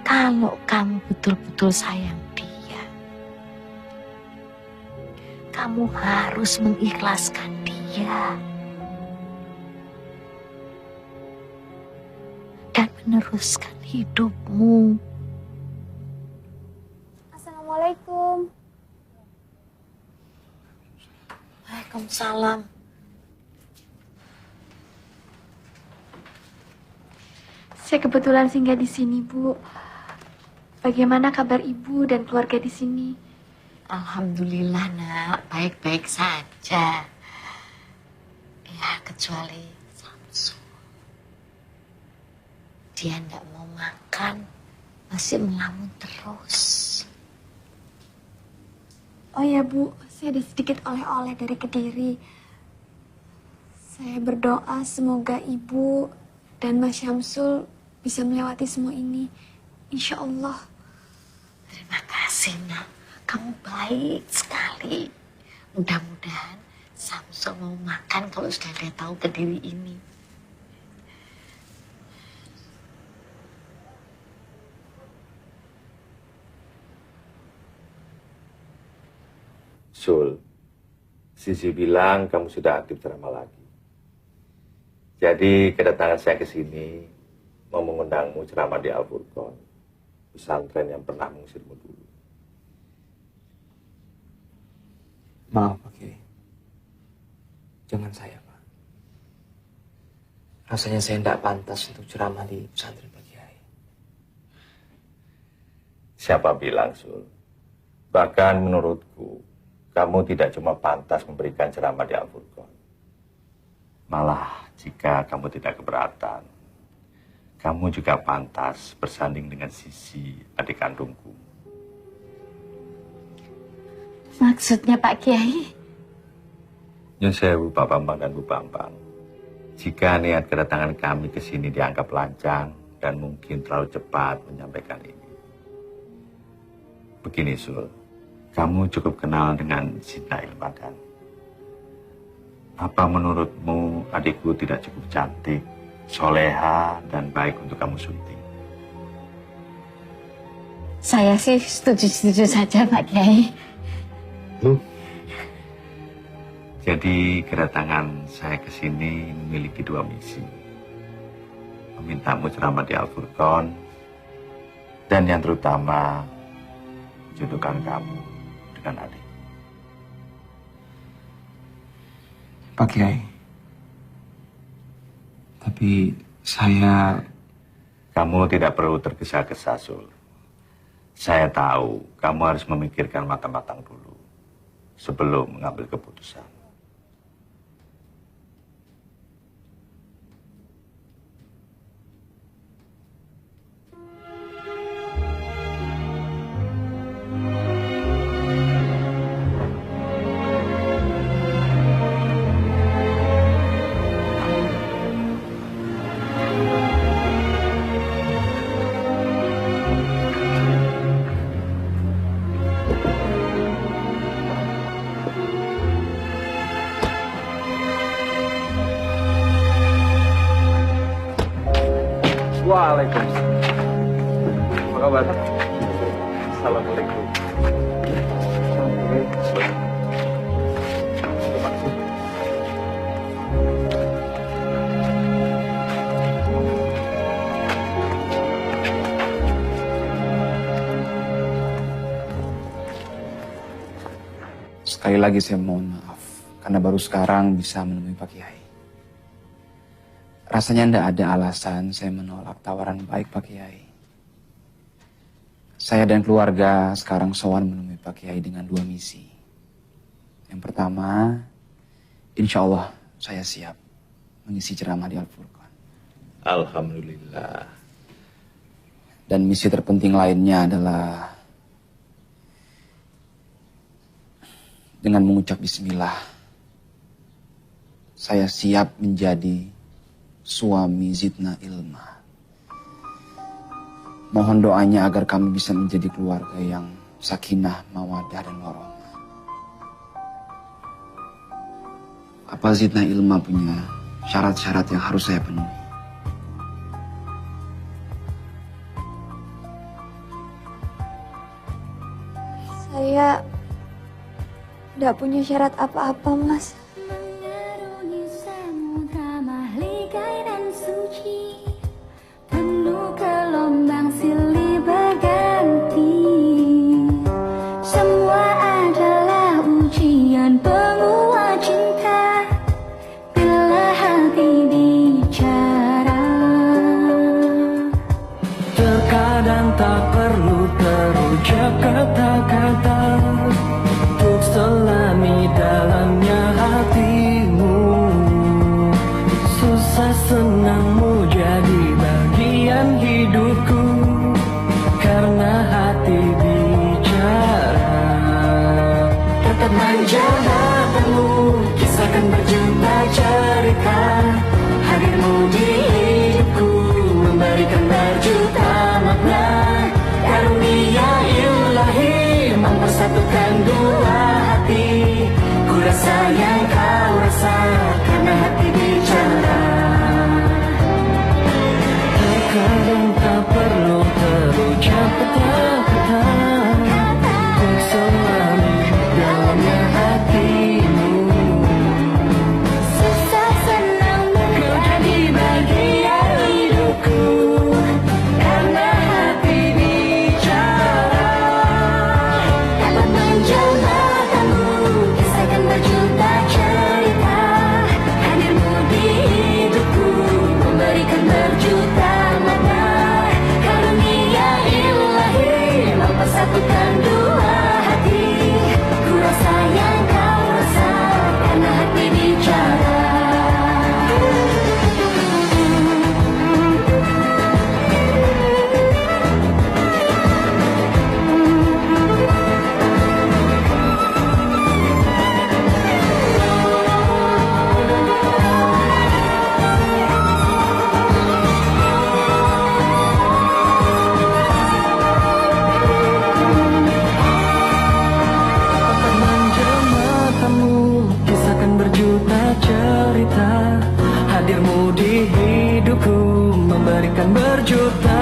Kalau kamu betul-betul sayang dia, kamu harus mengikhlaskan dia. dia dan meneruskan hidupmu. Assalamualaikum. Waalaikumsalam. Saya kebetulan singgah di sini, Bu. Bagaimana kabar Ibu dan keluarga di sini? Alhamdulillah, Nak. Baik-baik saja. Ya, kecuali Samsul. Dia tidak mau makan. Masih melamun terus. Oh ya, Bu. Saya ada sedikit oleh-oleh dari Kediri. Saya berdoa semoga Ibu dan Mas Syamsul bisa melewati semua ini. Insya Allah. Terima kasih, Nak. Kamu baik sekali. Mudah-mudahan Samsul mau makan kalau sudah dia tahu Kediri ini. Sul, Sisi bilang kamu sudah aktif ceramah lagi. Jadi kedatangan saya ke sini mau mengundangmu ceramah di Al-Furqan, pesantren yang pernah mengusirmu dulu. Maaf, Pak Kiai. Jangan saya, Pak. Rasanya saya tidak pantas untuk ceramah di pesantren Pak Kiai. Siapa bilang, Sul? Bahkan menurutku, kamu tidak cuma pantas memberikan ceramah di Al-Furqan. Malah, jika kamu tidak keberatan, kamu juga pantas bersanding dengan Sisi, adik kandungku. Maksudnya Pak Kiai? Nyun sewu Pak Bambang dan Bu Bambang. Jika niat kedatangan kami ke sini dianggap lancang dan mungkin terlalu cepat menyampaikan ini. Begini, Sul. Kamu cukup kenal dengan Zina Ilma, kan? Apa menurutmu adikku tidak cukup cantik, soleha, dan baik untuk kamu sunting? Saya sih setuju-setuju saja, Pak Kiai. Jadi kedatangan saya ke sini memiliki dua misi. Memintamu ceramah di Al-Furqan, dan yang terutama jodohkan kamu dengan adik. Pak Kiai, tapi saya... Kamu tidak perlu tergesa-gesa, Sul. Saya tahu kamu harus memikirkan matang-matang dulu sebelum mengambil keputusan. Waalaikumsalam. Apa kabar? Assalamualaikum. Sekali lagi saya mohon maaf karena baru sekarang bisa menemui Pak Kiai. Rasanya tidak ada alasan saya menolak tawaran baik Pak Kiai. Saya dan keluarga sekarang sowan menemui Pak Kiai dengan dua misi. Yang pertama, insya Allah saya siap mengisi ceramah di Al-Furqan. Alhamdulillah. Dan misi terpenting lainnya adalah dengan mengucap bismillah, saya siap menjadi suami Zidna Ilma. Mohon doanya agar kami bisa menjadi keluarga yang sakinah, mawadah, dan warohmah. Apa Zidna Ilma punya syarat-syarat yang harus saya penuhi? Saya tidak punya syarat apa-apa, Mas. Hadirmu di hidupku memberikan berjuta